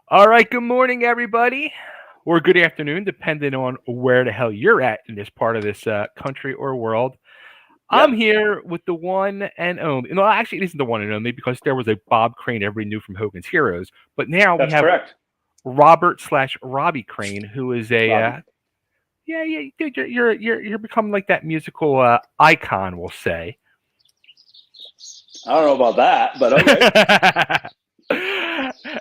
All right, good morning, everybody, or good afternoon, depending on where the hell you're at in this part of this country or world. I'm Yep, here with the one and only. No, actually, it isn't the one and only because there was a Bob Crane everybody knew from Hogan's Heroes, but now we that's have correct, Robert slash Robbie Crane, who is a Robbie. yeah, yeah, dude, you're becoming like that musical icon, we'll say. I don't know about that, but okay.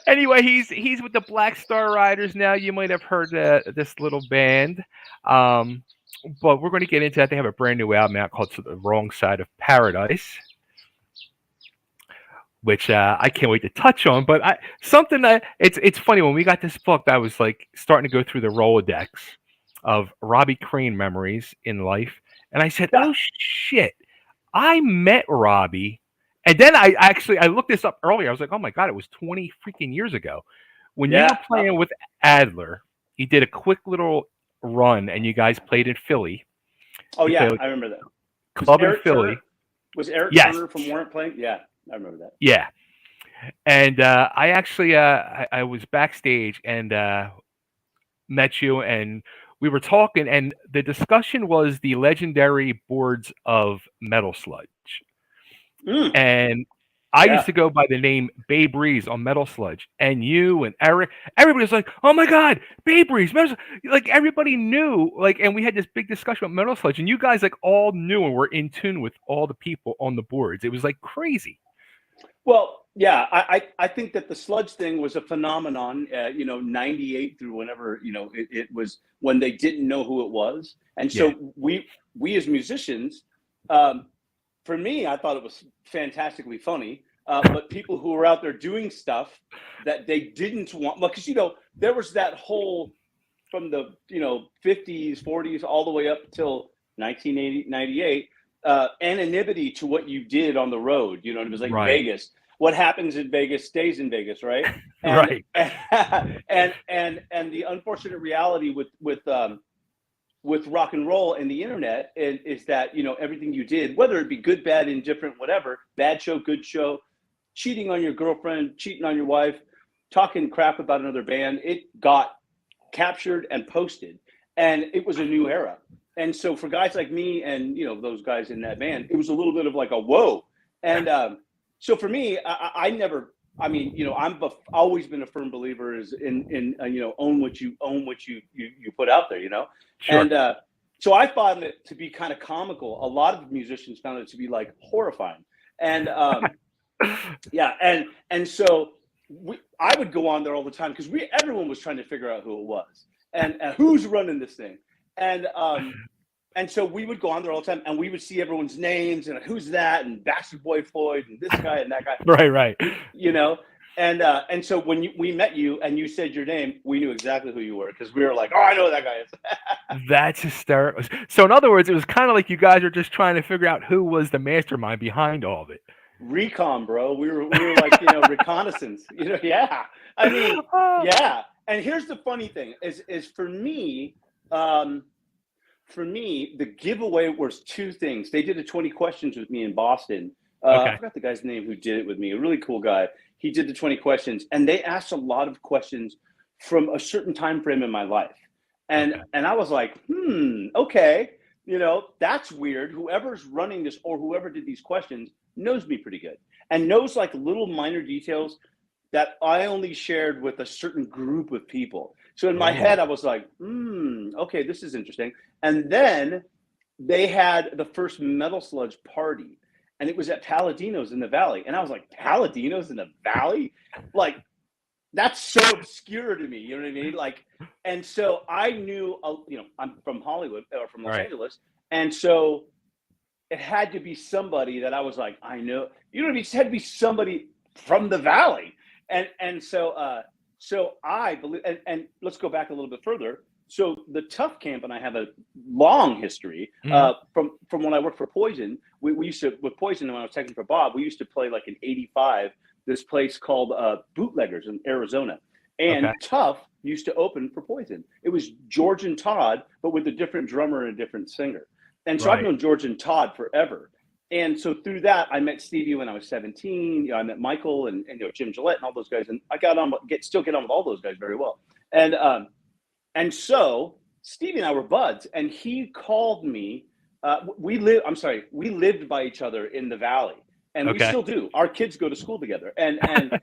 Anyway, he's with the Black Star Riders now. You might have heard this little band, um, but we're going to get into that. They have a brand new album out called "The Wrong Side of Paradise," which I can't wait to touch on. But it's funny when we got this book. I was like starting to go through the Rolodex of Robbie Crane memories in life, and I said, Yeah. "Oh shit, I met Robbie." And then I looked this up earlier. I was like, "Oh my god, it was 20 freaking years ago." When you were Yeah. playing with Adler, you did a quick little run, and you guys played in Philly. Oh, You yeah. played with I remember that. Was club in Eric Turner? Philly. Was Eric Yes, Turner from Warrant playing? Yeah, I remember that. yeah. And I actually I was backstage and met you, and we were talking, and the discussion was the legendary boards of Metal Sludge. Mm, And I used yeah. to go by the name Babe Breeze on Metal Sludge, and you and Eric, everybody was like, "Oh my God, Babe Breeze!" Like everybody knew, like, and we had this big discussion about Metal Sludge, and you guys like all knew and were in tune with all the people on the boards. It was like crazy. Well, yeah. I think that the sludge thing was a phenomenon. '98 through whenever it was when they didn't know who it was, and Yeah. so we as musicians, um, for me, I thought it was fantastically funny. But people who were out there doing stuff that they didn't want, because there was that whole from the 50s, 40s, all the way up till 1980, 98, anonymity to what you did on the road. It was like Right. Vegas. What happens in Vegas stays in Vegas, right? And Right. and the unfortunate reality with rock and roll and the internet is that everything you did, whether it be good, bad, indifferent, whatever, bad show, good show, cheating on your girlfriend, cheating on your wife, talking crap about another band, it got captured and posted, and it was a new era. And so for guys like me and those guys in that band, it was a little bit of like a whoa. And so for me, I never. I mean, always been a firm believer is in own what you put out there, Sure. and so I found it to be kind of comical. A lot of musicians found it to be like horrifying, and yeah, and so I would go on there all the time because everyone was trying to figure out who it was and who's running this thing, and so we would go on there all the time and we would see everyone's names and who's that and Bastard Boy Floyd and this guy and that guy, Right. Right. you know. And so when we met you and you said your name, we knew exactly who you were because we were like, oh, I know who that guy is. That's hysterical. So in other words, it was kind of like you guys are just trying to figure out who was the mastermind behind all of it. Recon, bro. We were like reconnaissance. Yeah. I mean, yeah. And here's the funny thing: is um, for me, the giveaway was two things. They did a 20 questions with me in Boston. I Okay. forgot the guy's name who did it with me. A really cool guy. He did the 20 questions, and they asked a lot of questions from a certain time frame in my life. And Okay. and I was like, okay, that's weird. Whoever's running this or whoever did these questions knows me pretty good and knows like little minor details that I only shared with a certain group of people. So in my head, Oh. I was like, okay, this is interesting. And then they had the first Metal Sludge party, and it was at Paladino's in the Valley. And I was like, Paladino's in the Valley? Like, that's so obscure to me. You know what I mean? Like, and so I knew, I'm from Hollywood or from All Los right. Angeles. And so it had to be somebody that I was like, I know, you know what I mean? It had to be somebody from the Valley. And so I believe, and let's go back a little bit further. So the Tough Camp and I have a long history Mhm. from when I worked for Poison. We used to, with Poison, when I was teching for Bob, we used to play like in '85, this place called Bootleggers in Arizona. And Okay. Tough used to open for Poison. It was George and Todd, but with a different drummer and a different singer. And so I've Right. known George and Todd forever. And so through that, I met Stevie when I was 17. You know, I met Michael and Jim Gillette and all those guys, and I still get on with all those guys very well. And so Stevie and I were buds, and he called me. We lived by each other in the valley, and we still do. Our kids go to school together, and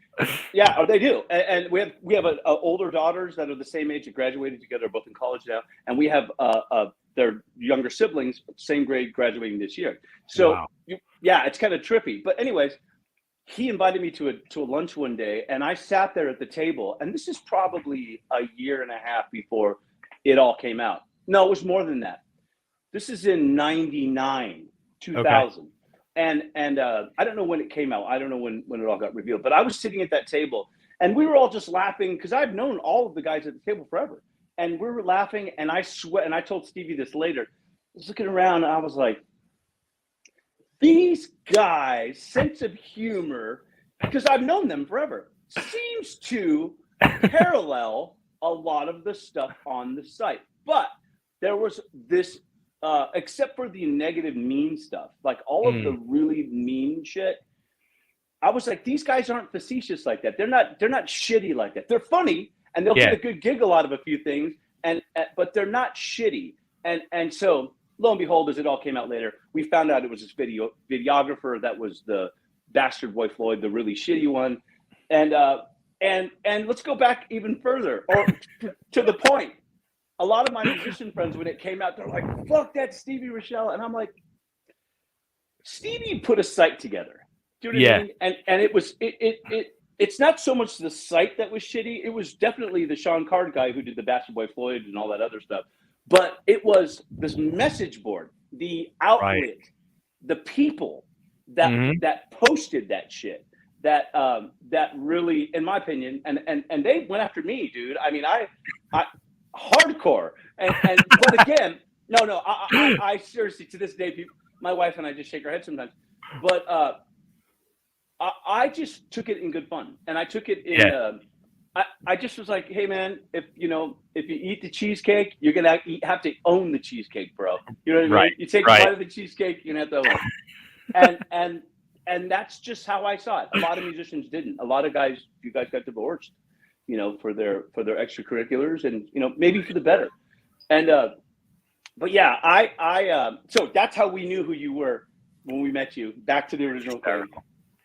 yeah, they do. And we have older daughters that are the same age that graduated together, both in college now, and we have their younger siblings, same grade, graduating this year. So Wow. yeah, it's kind of trippy. But anyways, he invited me to a lunch one day, and I sat there at the table, and this is probably a year and a half before it all came out. No, it was more than that. This is in 99, 2000. And I don't know when it came out. I don't know when it all got revealed, but I was sitting at that table, and we were all just laughing because I've known all of the guys at the table forever. And we were laughing, and I swear, and I told Stevie this later, I was looking around, and I was like, these guys' sense of humor, because I've known them forever, seems to parallel a lot of the stuff on the site. But there was this, except for the negative mean stuff, like all of the really mean shit, I was like, these guys aren't facetious like that. They're not shitty like that. They're funny, and they'll get a good giggle out of a few things, but they're not shitty. And so lo and behold, as it all came out later, we found out it was this videographer that was the Bastard Boy Floyd, the really shitty one. And let's go back even further, or to the point. A lot of my musician friends, when it came out, they're like, fuck that Stevie Rochelle. And I'm like, Stevie put a site together. Do you know what I mean? And it's not so much the site that was shitty. It was definitely the Sean Card guy who did the Bastard Boy Floyd and all that other stuff. But it was this message board, the outlet, the people that posted that shit, that really, in my opinion, and they went after me, dude. I mean, I hardcore. But again, no, I seriously, to this day, people, my wife and I just shake our heads sometimes. But I just took it in good fun, and I took it in. I just was like, hey man, if you eat the cheesecake, you're gonna have to own the cheesecake, bro. You know what I mean? You take a bite of the cheesecake, you're gonna have to own it. And that's just how I saw it. A lot of musicians didn't. A lot of you guys got divorced, for their extracurriculars, and maybe for the better. And but yeah, so that's how we knew who you were when we met you. Back to the original thing.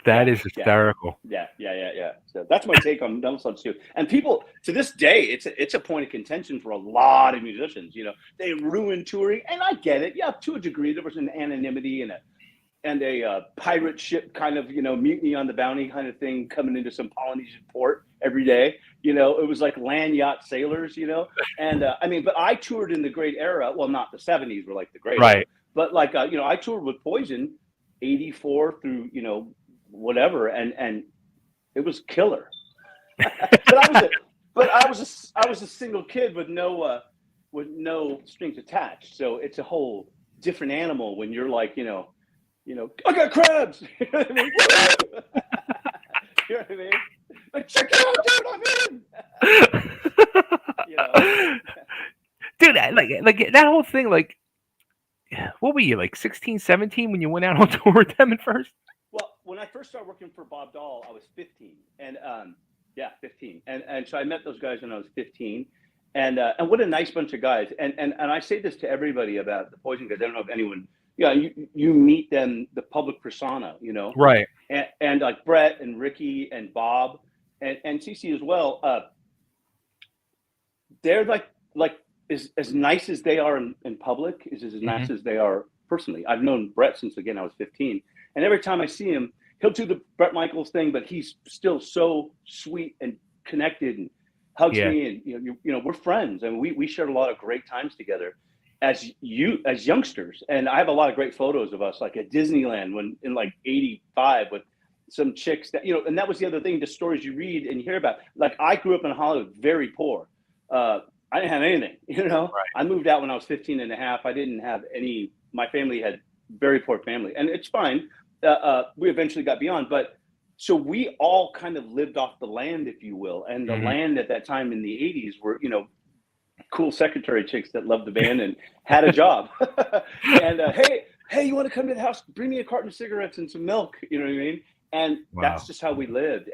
That is hysterical. Yeah. So that's my take on Metal Sludge too. And people, to this day, it's a point of contention for a lot of musicians. They ruin touring, and I get it. Yeah, to a degree, there was an anonymity and a pirate ship kind of mutiny on the bounty kind of thing coming into some Polynesian port every day. It was like land yacht sailors. And I mean, but I toured in the great era. Well, not the 70s were like the great era, but like I toured with Poison, 84 through whatever, and it was killer. but I was a single kid with no strings attached, so it's a whole different animal when you're like I got crabs. You know what I mean? You know what I mean? Like, check it out, dude, I'm in. Dude, like that whole thing, like, what were you, like 16, 17 when you went out on tour with them at first? Well, when I first started working for Bob Dahl, I was 15, and 15, and so I met those guys when I was 15, and what a nice bunch of guys, and I say this to everybody about the Poison guys. I don't know if anyone, you meet them, the public persona, right, and like Brett and Ricky and Bob and CC as well. They're like as nice as they are in public is as nice as they are personally. I've known Brett since again I was 15. And every time I see him, he'll do the Bret Michaels thing, but he's still so sweet and connected and hugs me. And we're friends, and we shared a lot of great times together as youngsters. And I have a lot of great photos of us, like at Disneyland when in like '85 with some chicks that and that was the other thing. The stories you read and you hear about. Like I grew up in Hollywood, very poor. I didn't have anything. Right. I moved out when I was 15 and a half. I didn't have any. My family had very poor family, and it's fine. We eventually got beyond, but so we all kind of lived off the land, if you will, and the land at that time in the 80s were, cool secretary chicks that loved the band and had a job. And hey, you want to come to the house? Bring me a carton of cigarettes and some milk. You know what I mean? And that's just how we lived.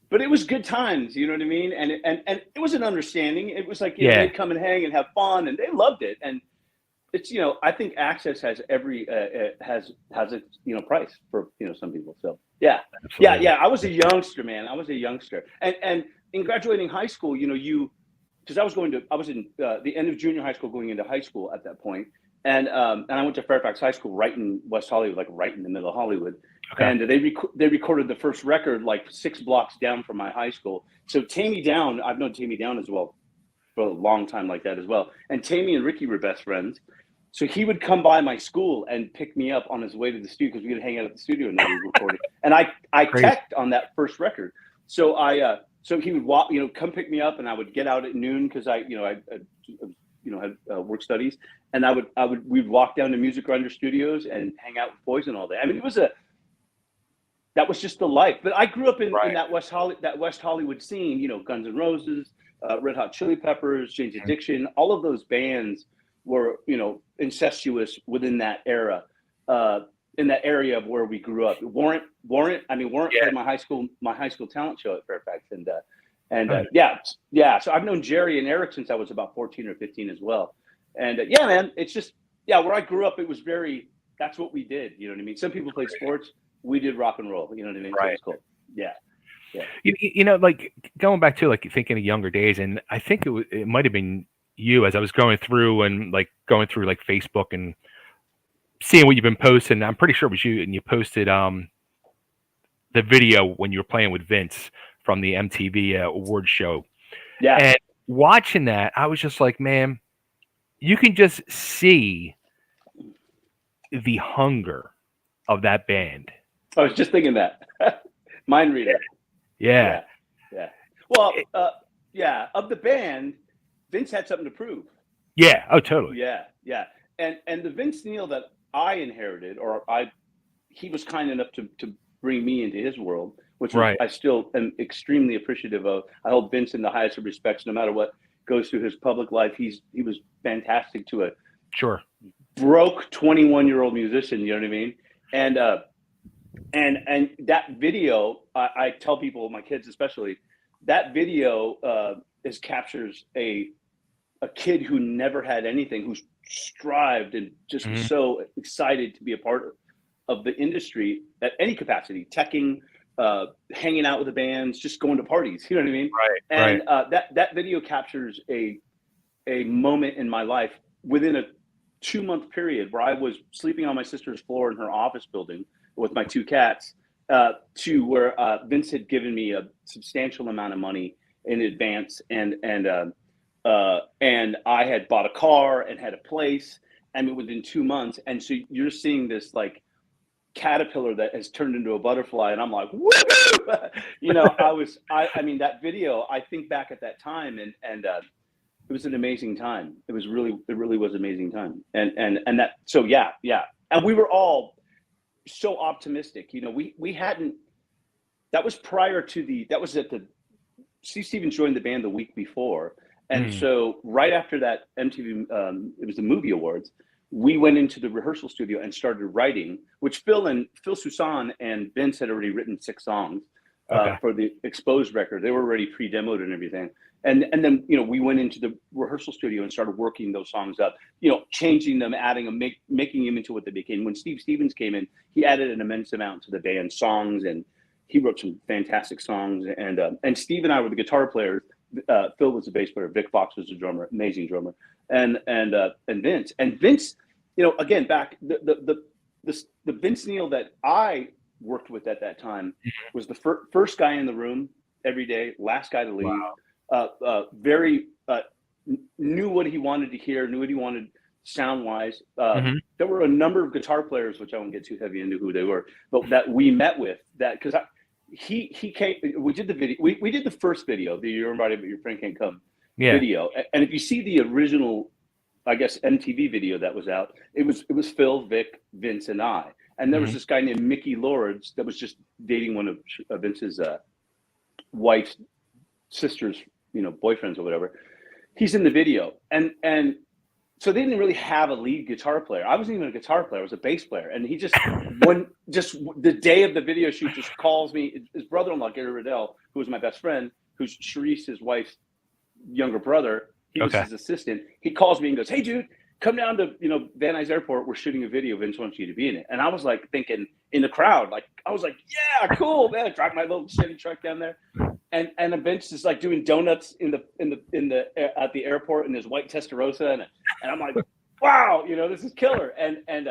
But it was good times. You know what I mean? And it was an understanding. It was like, you know, they'd come and hang and have fun, and they loved it. And it's, you know, I think access has has its, you know, price for, you know, some people. So yeah. Absolutely. Yeah. I was a youngster, man. I was a youngster. And in graduating high school, you know, because I was in the end of junior high school going into high school at that point. And I went to Fairfax High School right in West Hollywood, like right in the middle of Hollywood. Okay. And they recorded the first record like 6 blocks down from my high school. So Tammy Down, I've known Tammy Down as well for a long time like that as well. And Tammy and Ricky were best friends. So he would come by my school and pick me up on his way to the studio because we would hang out at the studio and then we recorded. And I teched on that first record. So so he would walk, you know, come pick me up, and I would get out at noon because I had work studies, and we'd walk down to Music Grinder Studios and hang out with boys and all that. I mean, that was just the life. But I grew up in that West Hollywood scene, you know, Guns N' Roses, Red Hot Chili Peppers, Jane's Addiction, all of those bands were, you know, incestuous within that era, in that area of where we grew up. Warrant played my high school talent show at Fairfax, so I've known Jerry and Eric since I was about 14 or 15 as well. And man, it's just, where I grew up, it was that's what we did. You know what I mean? Some people played sports. We did rock and roll. You know what I mean? Right. So it was cool. Yeah. Yeah. You know, like going back to like thinking of younger days, and I think it might've been you as I was going through like Facebook and seeing what you've been posting. I'm pretty sure it was you, and you posted the video when you were playing with Vince from the MTV award show. Yeah. And watching that, I was just like, man, you can just see the hunger of that band. I was just thinking that. Mind reader. Yeah. Well, of the band, Vince had something to prove. Yeah. Oh, totally. Yeah. And the Vince Neil that I inherited, he was kind enough to bring me into his world, which I still am extremely appreciative of. I hold Vince in the highest of respects, no matter what goes through his public life. He was fantastic to a broke 21-year-old musician. You know what I mean? And that video, I tell people, my kids especially, that video captures a kid who never had anything, who's strived and just was so excited to be a part of the industry at any capacity, teching, hanging out with the bands, just going to parties. You know what I mean? Right. And that video captures a moment in my life within a 2-month period where I was sleeping on my sister's floor in her office building with my 2 cats, to where Vince had given me a substantial amount of money in advance, and I had bought a car and had a place, and within 2 months. And so you're seeing this like caterpillar that has turned into a butterfly, and I'm like, woo! You know, I mean, that video, I think back at that time, and it was an amazing time. It really was an amazing time. And that, so yeah. And we were all so optimistic. You know, we hadn't, that was prior to that was at Steve Stevens joined the band the week before. And so right after that MTV, it was the movie awards, we went into the rehearsal studio and started writing, which Phil Soussan and Vince had already written 6 songs for the Exposed record. They were already pre-demoed and everything. And then, you know, we went into the rehearsal studio and started working those songs up, you know, changing them, adding them, making them into what they became. When Steve Stevens came in, he added an immense amount to the band's songs, and he wrote some fantastic songs. And Steve and I were the guitar players. Phil was the bass player. Vic Fox was the drummer, amazing drummer. And Vince, you know, again, back the Vince Neil that I worked with at that time was the first guy in the room every day, last guy to leave. Wow. Very knew what he wanted to hear, knew what he wanted sound wise. There were a number of guitar players, which I won't get too heavy into who they were, but that we met with that, because he came, we did the video, we did the first video, the You're Invited But Your Friend Can't Come video. And if you see the original, I guess, MTV video that was out, it was Phil, Vic, Vince, and I. And there was this guy named Mickey Lords that was just dating one of Vince's wife's sister's, you know, boyfriends or whatever. He's in the video. And so they didn't really have a lead guitar player. I wasn't even a guitar player. I was a bass player. And he just, just the day of the video shoot, just calls me. His brother-in-law, Gary Riddell, who was my best friend, who's Sharice, his wife's younger brother. He was his assistant. He calls me and goes, "Hey, dude, come down to, Van Nuys Airport. We're shooting a video. Vince wants you to be in it." And I was like thinking in the crowd, like, I was like, yeah, cool, man. I drive my little Chevy truck down there. And Vince is like doing donuts at the airport in his white Testarossa. And I'm like, wow, this is killer. And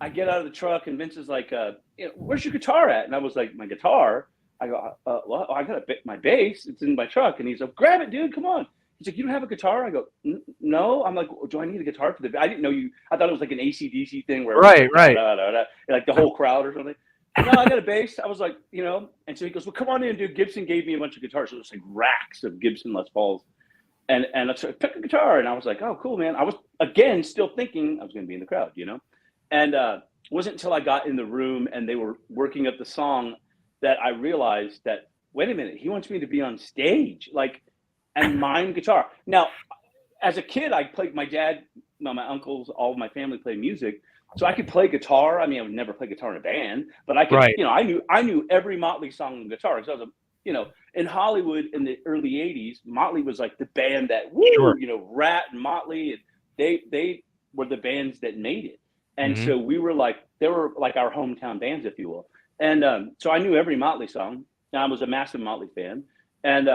I get out of the truck and Vince is like, "Where's your guitar at?" And I was like, "My guitar?" I go, "Well, I got my bass. It's in my truck." And he's like, "Grab it, dude. Come on." He's like, "You don't have a guitar?" I go, "No." I'm like, "Do I need a guitar for the?" I didn't know you. I thought it was like an AC/DC thing where right, like the whole crowd or something. No, I got a bass. I was like, And so he goes, "Well, come on in, dude." Gibson gave me a bunch of guitars. So it was like racks of Gibson Les Pauls, and I said, "Pick a guitar." And I was like, "Oh, cool, man." I was again still thinking I was going to be in the crowd, And it wasn't until I got in the room and they were working up the song that I realized that, wait a minute, he wants me to be on stage, and mime guitar. Now, as a kid, I played, my dad, my uncles, all of my family played music. So I could play guitar. I mean, I would never play guitar in a band, but I could, I knew every Motley song on guitar. Because I was in Hollywood in the early 80s, Motley was like the band that, Rat and Motley, and they were the bands that made it. And so we were they were like our hometown bands, if you will. And so I knew every Motley song. And I was a massive Motley fan. And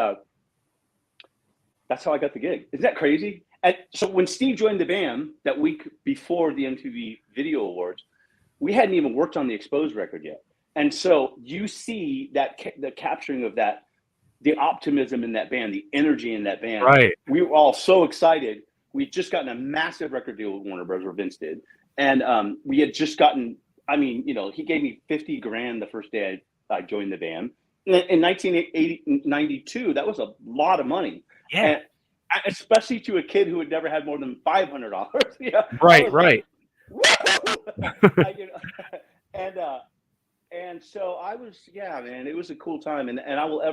that's how I got the gig. Isn't that crazy? And so when Steve joined the band that week before the MTV Video Awards, we hadn't even worked on the Exposed record yet. And so you see that the capturing of that, the optimism in that band, the energy in that band. Right. We were all so excited. We'd just gotten a massive record deal with Warner Bros. Or Vince did. And we had just gotten, he gave me $50,000 the first day I joined the band. In 1992, that was a lot of money. Yeah. And especially to a kid who had never had more than $500. Right. And so I was, man, it was a cool time. And I will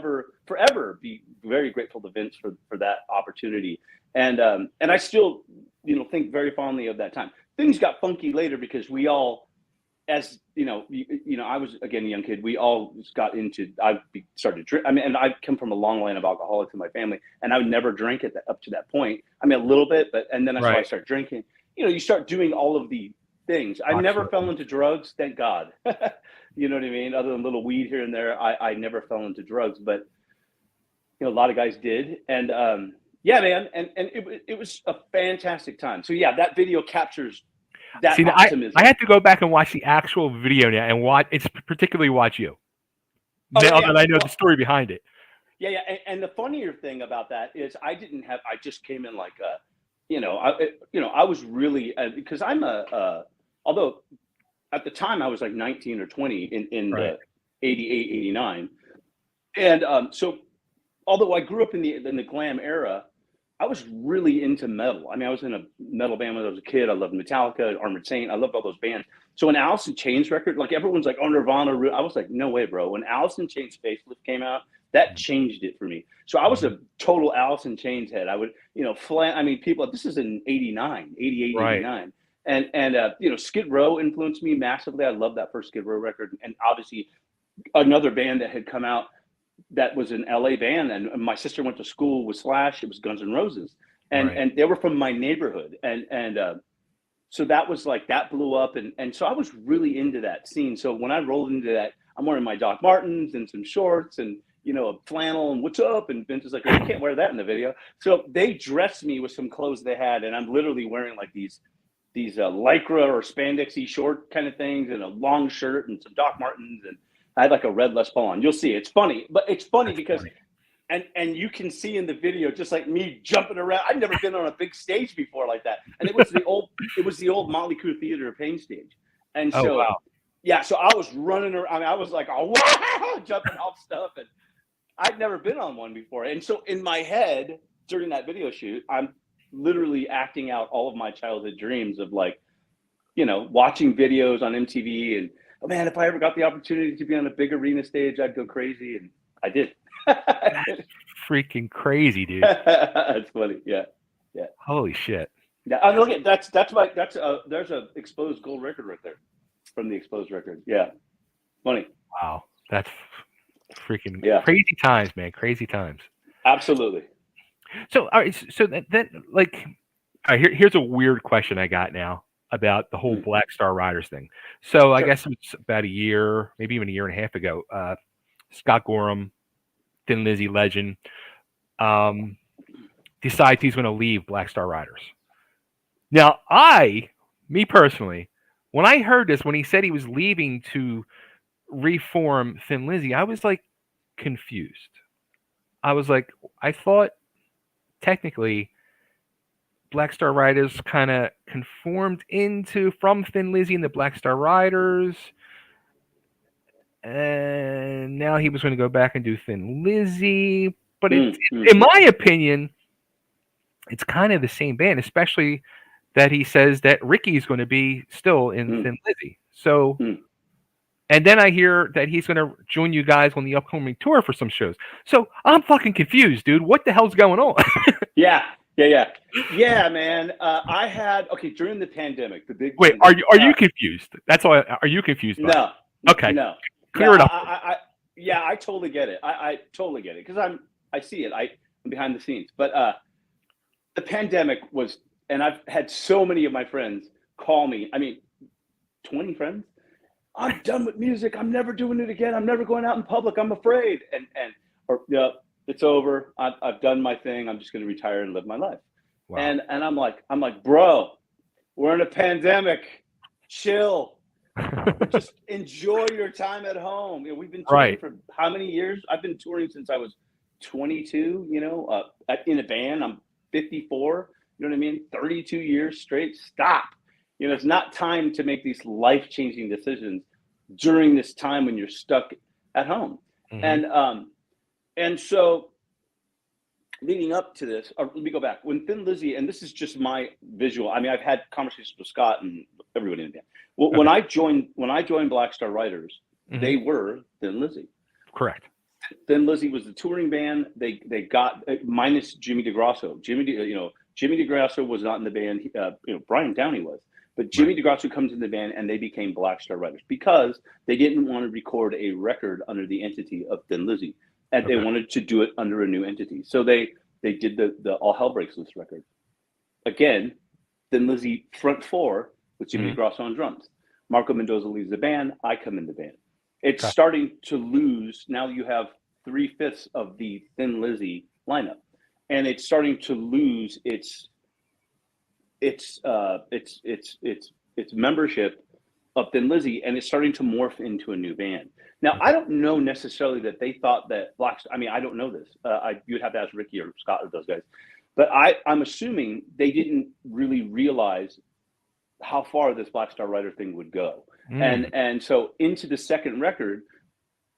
forever be very grateful to Vince for that opportunity. And I still, think very fondly of that time. Things got funky later because we all, as I was again a young kid. We all got into. Started to drink. I mean, and I come from a long line of alcoholics in my family, and I would never drink up to that point. I mean, a little bit, and then I started drinking. You start doing all of the things. I never fell into drugs, thank God. You know what I mean? Other than a little weed here and there, I never fell into drugs. But a lot of guys did, and man, and it was a fantastic time. So that video captures. That optimism. I had to go back and watch the actual video now and particularly watch you. Now that I know the story behind it. Yeah. And the funnier thing about that is I just came in I was really, because I'm although at the time I was like 19 or 20 in the 88, 89. And so although I grew up in the glam era, I was really into metal. I mean, I was in a metal band when I was a kid. I loved Metallica, Armored Saint. I loved all those bands. So when Alice in Chains record, everyone's like, "Oh, Nirvana." I was like, no way, bro. When Alice in Chains Facelift came out, that changed it for me. So I was a total Alice in Chains head. I would, people, this is in 88, 89. And Skid Row influenced me massively. I love that first Skid Row record. And obviously another band that had come out that was an LA band, and my sister went to school with Slash. It was Guns N' Roses, and they were from my neighborhood, and so that was that blew up, and so I was really into that scene. So when I rolled into that, I'm wearing my Doc Martens and some shorts and a flannel and what's up, and Vince is like, "You can't wear that in the video." So they dressed me with some clothes they had, and I'm literally wearing these lycra or spandexy short kind of things and a long shirt and some Doc Martens, and I had a red Les Paul on. You'll see. It's funny, but it's funny because, and you can see in the video just me jumping around. I've never been on a big stage before like that, and it was the old Motley Crue Theater of Pain stage, and so so I was running around. I mean, I was like, oh wow, jumping off stuff, and I'd never been on one before, and so in my head during that video shoot, I'm literally acting out all of my childhood dreams of watching videos on MTV and. Oh man, if I ever got the opportunity to be on a big arena stage, I'd go crazy, and I did. That's freaking crazy, dude. That's funny. Yeah. Holy shit. Yeah, I look at that's there's a exposed gold record right there from the exposed record. Yeah, funny. Wow, that's freaking Yeah, crazy times, man. Crazy times. absolutely. So, all right, so that like, all right, here's a weird question I got now about the whole Mm, Black Star Riders thing. So, I sure. guess it's about a year, maybe even a year and a half ago. Scott Gorham, Thin Lizzy legend, um, decides he's going to leave Black Star Riders. Now, me personally, when I heard this, when he said he was leaving to reform Thin Lizzy, I was like confused. I was like, I thought technically Black Star Riders kind of conformed into from Thin Lizzy and the Black Star Riders, and now he was going to go back and do Thin Lizzy. But Mm, mm, in my opinion, it's kind of the same band, especially that he says that Ricky is going to be still in mm, Thin Lizzy. So, mm. and then I hear that he's going to join you guys on the upcoming tour for some shows. So I'm fucking confused, dude. What the hell's going on? Yeah, yeah, man. I had during the pandemic, the big Wait, pandemic. are you confused? That's all. Are you confused by it? No, Okay, no, no. clear it up. Yeah, I totally get it. I totally get it because I see it. I'm behind the scenes, but the pandemic was, and I've had so many of my friends call me. I mean, 20 friends. I'm done with music. I'm never doing it again. I'm never going out in public. I'm afraid. Or yeah, it's over. I've done my thing. I'm just going to retire and live my life. Wow. And I'm like, bro, we're in a pandemic. Chill. Just enjoy your time at home. You know, we've been touring Right. for how many years? I've been touring since I was 22. You know, in a band. I'm 54. You know what I mean? 32 years straight. Stop. You know, it's not time to make these life-changing decisions during this time when you're stuck at home. Hmm. And so leading up to this, or let me go back. When Thin Lizzy, and this is just my visual. I mean, I've had conversations with Scott and everybody in the band. Well, Okay. when I joined Black Star Writers, Hmm. they were Thin Lizzy. Correct. Thin Lizzy was the touring band. They got minus Jimmy DeGrasso. Jimmy DeGrasso was not in the band. Brian Downey was. But Jimmy Right. DeGrasso comes in the band, and they became Black Star Writers because they didn't want to record a record under the entity of Thin Lizzy, and they Okay. wanted to do it under a new entity. So they did the All Hell Breaks Loose record. Again, Thin Lizzy front four with Jimmy Hmm. DeGrasso on drums. Marco Mendoza leaves the band. I come in the band. It's Okay. starting to lose. Now you have 3/5 of the Thin Lizzy lineup, and it's starting to lose its membership of Thin Lizzy, and it's starting to morph into a new band. Now, I Okay. don't know necessarily that they thought that I mean, I don't know this. You'd have to ask Ricky or Scott or those guys. But I'm assuming they didn't really realize how far this Black Star Writer thing would go. Mm. And so into the second record,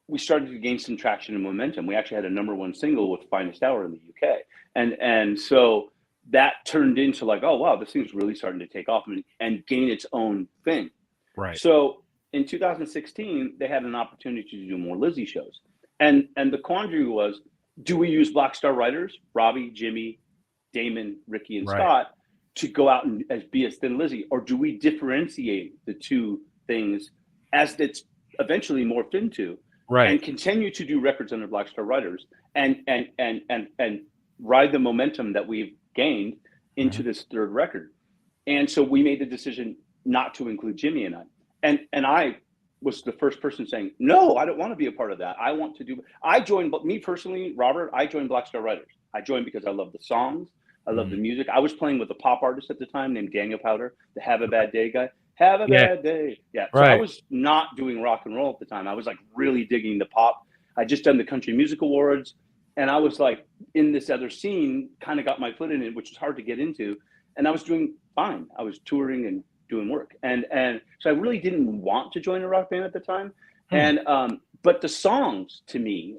we started to gain some traction and momentum. We actually had a #1 single with Finest Hour in the UK. And so that turned into like, oh wow, this thing's really starting to take off and gain its own thing. Right. So in 2016, they had an opportunity to do more Lizzie shows. And the quandary was, do we use Black Star Writers, Robbie, Jimmy, Damon, Ricky, and Right. Scott, to go out and be as Thin Lizzy, or do we differentiate the two things as it's eventually morphed into, Right. and continue to do records under Black Star Writers and ride the momentum that we've gained into Hmm. this third record? And so we made the decision not to include Jimmy and I. And I was the first person saying, no, I don't want to be a part of that. I want to do. I joined, but me personally, Robert, I joined Black Star Writers. I joined because I love the songs. I love the Hmm. music. I was playing with a pop artist at the time named Daniel Powder, the Have a Bad Day guy. Have a Yeah. bad day. Yeah. So I Right. was not doing rock and roll at the time. I was like really digging the pop. I just done the Country Music Awards. And I was like in this other scene, kind of got my foot in it, which was hard to get into. And I was doing fine. I was touring and doing work. And so I really didn't want to join a rock band at the time. Hmm. But the songs to me,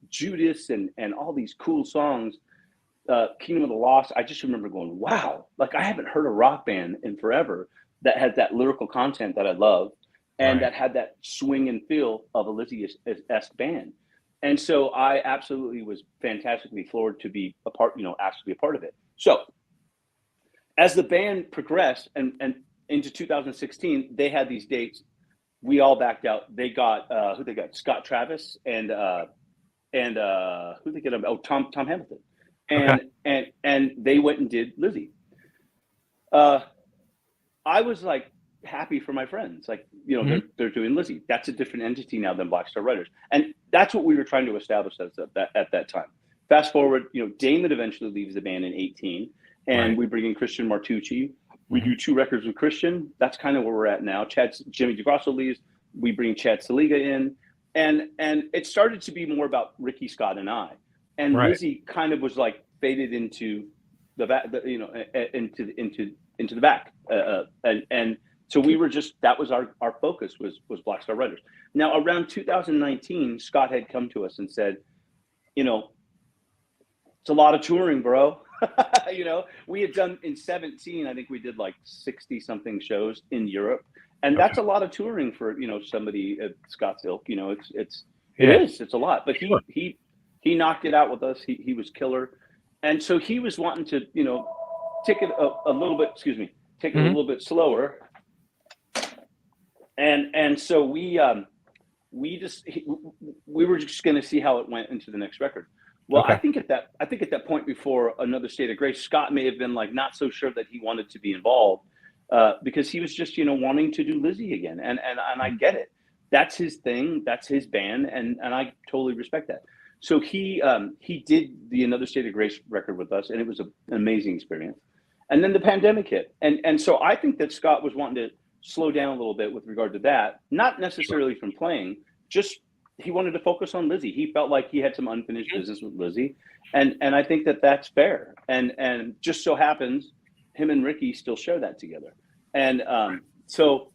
Judas and all these cool songs, Kingdom of the Lost, I just remember going, wow, like I haven't heard a rock band in forever that had that lyrical content that I love and Right. that had that swing and feel of a Lizzy-esque band. And so I absolutely was fantastically floored to be a part, asked to be a part of it. So as the band progressed and into 2016, they had these dates. We all backed out. They got who they got? Scott Travis and who they get? Oh, Tom Hamilton, and they went and did Lizzie. I was like happy for my friends, like, you know, they're doing Lizzie. That's a different entity now than Black Star Writers, and that's what we were trying to establish at that time. Fast forward, you know, Damon eventually leaves the band in 18, and we bring in Christian Martucci. We do 2 records with Christian. That's kind of where we're at now. Jimmy DeGrasso leaves. We bring Chad Saliga in, and it started to be more about Ricky, Scott, and I. And Lizzie kind of was like faded into the back, you know, into the back, and so we were just, that was our focus was Black Star Writers. Now around 2019, Scott had come to us and said, you know, it's a lot of touring, bro. You know, we had done in 17, I think we did like 60 something shows in Europe. And that's a lot of touring for, you know, somebody at Scott's ilk. You know, it's a lot, but he knocked it out with us. He was killer. And so he was wanting to, you know, take it a little bit, take it a little bit slower. And so we were just going to see how it went into the next record. Well, I think at that point, before Another State of Grace, Scott may have been like not so sure that he wanted to be involved, because he was just, you know, wanting to do Lizzie again. And I get it. That's his thing. That's his band. And I totally respect that. So he did the Another State of Grace record with us, and it was an amazing experience. And then the pandemic hit. And so I think that Scott was wanting to slow down a little bit with regard to that, not necessarily from playing, just he wanted to focus on Lizzie. He felt like he had some unfinished business with Lizzie. And I think that that's fair. And just so happens him and Ricky still share that together. And so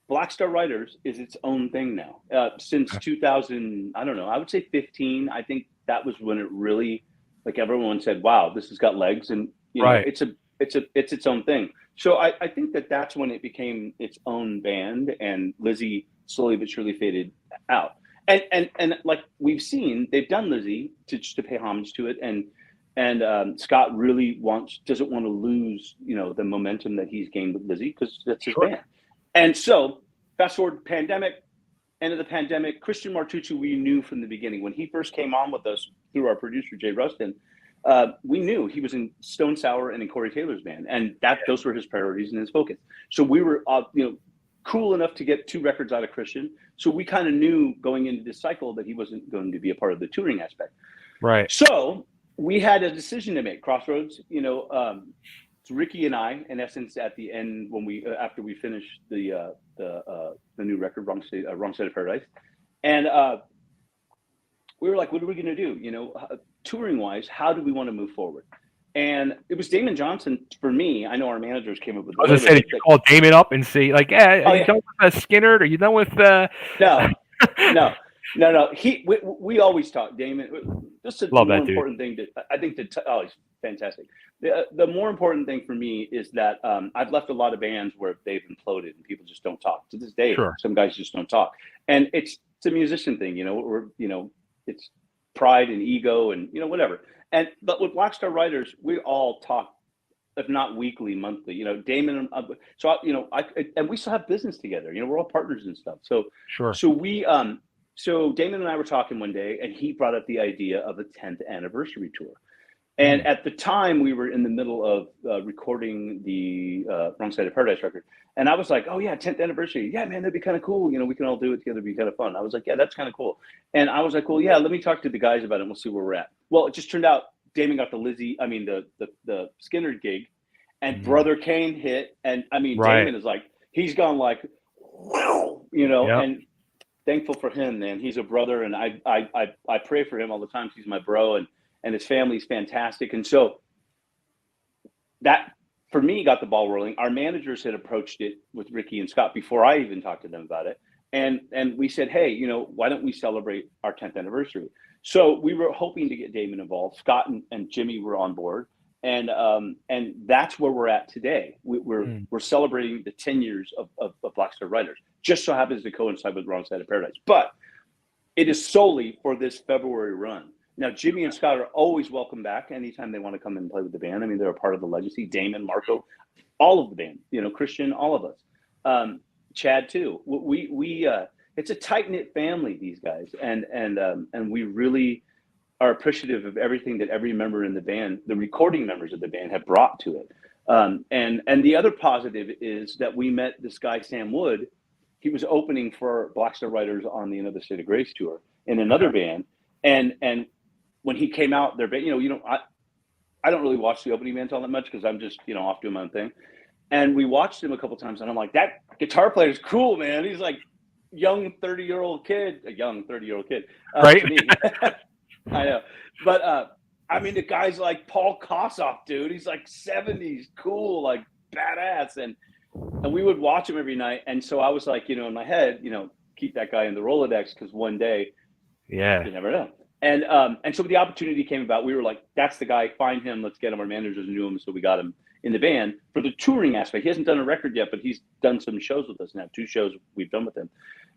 Black Star Writers is its own thing now. Since 2000, I don't know, I would say 15, I think that was when it really, like, everyone said, wow, this has got legs, and you know, it's its own thing. So I think that that's when it became its own band, and Lizzie slowly but surely faded out. And like we've seen, they've done Lizzie to pay homage to it, and Scott really doesn't want to lose, you know, the momentum that he's gained with Lizzie, because that's his band. And so fast forward, pandemic, end of the pandemic, Christian Martucci, we knew from the beginning when he first came on with us through our producer Jay Rustin. We knew he was in Stone Sour and in Corey Taylor's band, and those were his priorities and his focus. So we were, you know, cool enough to get 2 records out of Christian. So we kind of knew going into this cycle that he wasn't going to be a part of the touring aspect. Right. So we had a decision to make, crossroads. You know, it's Ricky and I, in essence, at the end when after we finished the new record, Wrong Side of Paradise, and we were like, what are we going to do? You know, touring wise, how do we want to move forward? And it was Damon Johnson for me. I know our managers came up with. I was going to say, did you call Damon up and see, like, are you done with Skinner? Are you done with? No. We always talk, Damon. This is the more important thing. I think he's fantastic. The more important thing for me is that I've left a lot of bands where they've imploded and people just don't talk. To this day, some guys just don't talk, and it's a musician thing, you know. It's pride and ego and, you know, whatever. But with Black Star Writers, we all talk, if not weekly, monthly. You know, Damon. And we still have business together. You know, we're all partners and stuff. So so Damon and I were talking one day, and he brought up the idea of a 10th anniversary tour. And at the time, we were in the middle of recording the Wrong Side of Paradise record. And I was like, oh, yeah, 10th anniversary. Yeah, man, that'd be kind of cool. You know, we can all do it together. It'd be kind of fun. I was like, yeah, that's kind of cool. And I was like, well, yeah, let me talk to the guys about it, and we'll see where we're at. Well, it just turned out Damon got the Skinner gig, and Brother Kane hit. And I mean, Damon is like, he's gone like, you know, and thankful for him, man. He's a brother, and I pray for him all the time. He's my bro, and his family's fantastic. And so that, for me, got the ball rolling. Our managers had approached it with Ricky and Scott before I even talked to them about it. And we said, hey, you know, why don't we celebrate our 10th anniversary? So we were hoping to get Damon involved. Scott and Jimmy were on board. And that's where we're at today. We're celebrating the 10 years of Black Star Writers. Just so happens to coincide with Wrong Side of Paradise. But it is solely for this February run. Now, Jimmy and Scott are always welcome back anytime they want to come and play with the band. I mean, they're a part of the legacy. Damon, Marco, all of the band, Christian, all of us. Chad too. It's a tight knit family, these guys, and we really are appreciative of everything that every member in the band, the recording members of the band, have brought to it. And the other positive is that we met this guy Sam Wood. He was opening for Black Star Riders on the Another State of Grace tour in another band, and when he came out, their band, I don't really watch the opening bands all that much because I'm just off doing my own thing. And we watched him a couple times, and I'm like, that guitar player is cool, man. He's like young 30-year-old kid, right? To me. I know, but I mean, the guy's like Paul Kossoff, dude. He's like 70s, cool, like badass, and we would watch him every night. And so I was like, in my head, keep that guy in the Rolodex because one day, you never know. And so the opportunity came about. We were like, that's the guy. Find him. Let's get him. Our managers knew him, so we got him in the band for the touring aspect. He hasn't done a record yet, but he's done some shows with us now. 2 shows we've done with him,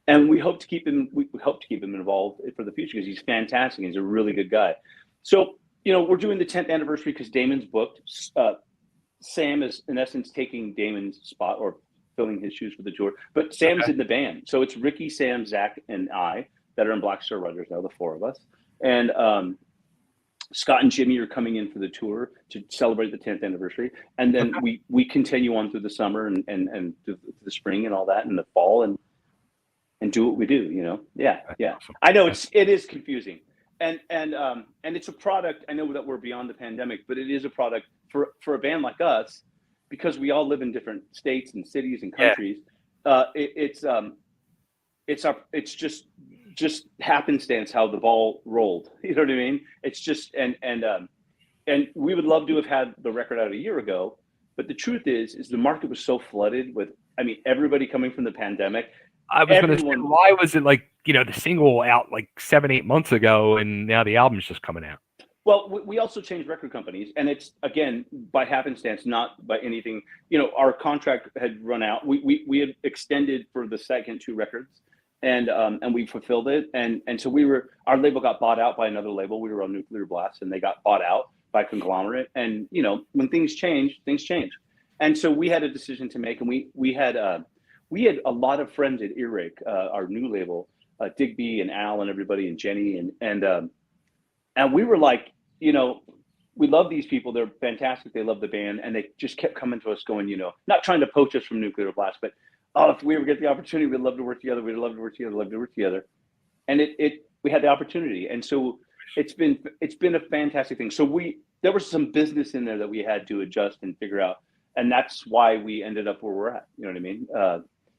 and we hope to keep him. We hope to keep him involved for the future because he's fantastic. He's a really good guy. So we're doing the 10th anniversary because Damon's booked. Sam is in essence taking Damon's spot or filling his shoes for the tour. But Sam's in the band, so it's Ricky, Sam, Zach, and I that are in Black Star Riders now, the 4 of us. And Scott and Jimmy are coming in for the tour to celebrate the 10th anniversary. And then we continue on through the summer and through the spring and all that, and the fall and do what we do, Yeah. Awesome. I know it is confusing. And it's a product. I know that we're beyond the pandemic, but it is a product for a band like us, because we all live in different states and cities and countries. It's just happenstance how the ball rolled. You know what I mean? It's just and we would love to have had the record out a year ago, but the truth is the market was so flooded with, everybody coming from the pandemic. I was going to say, why was it like, the single out like 7-8 months ago and now the album's just coming out? Well, we also changed record companies, and it's, again, by happenstance, not by anything. Our contract had run out. We had extended for the second 2 records, and we fulfilled it. And so our label got bought out by another label. We were on Nuclear Blast, and they got bought out by conglomerate. And, when things change, things change. And so we had a decision to make, and we had a lot of friends at Earache, our new label, Digby and Al and everybody and Jenny and we were like, we love these people. They're fantastic. They love the band, and they just kept coming to us, going, not trying to poach us from Nuclear Blast, but if we ever get the opportunity, we'd love to work together. We'd love to work together. And we had the opportunity, and so it's been a fantastic thing. So there was some business in there that we had to adjust and figure out, and that's why we ended up where we're at. You know what I mean?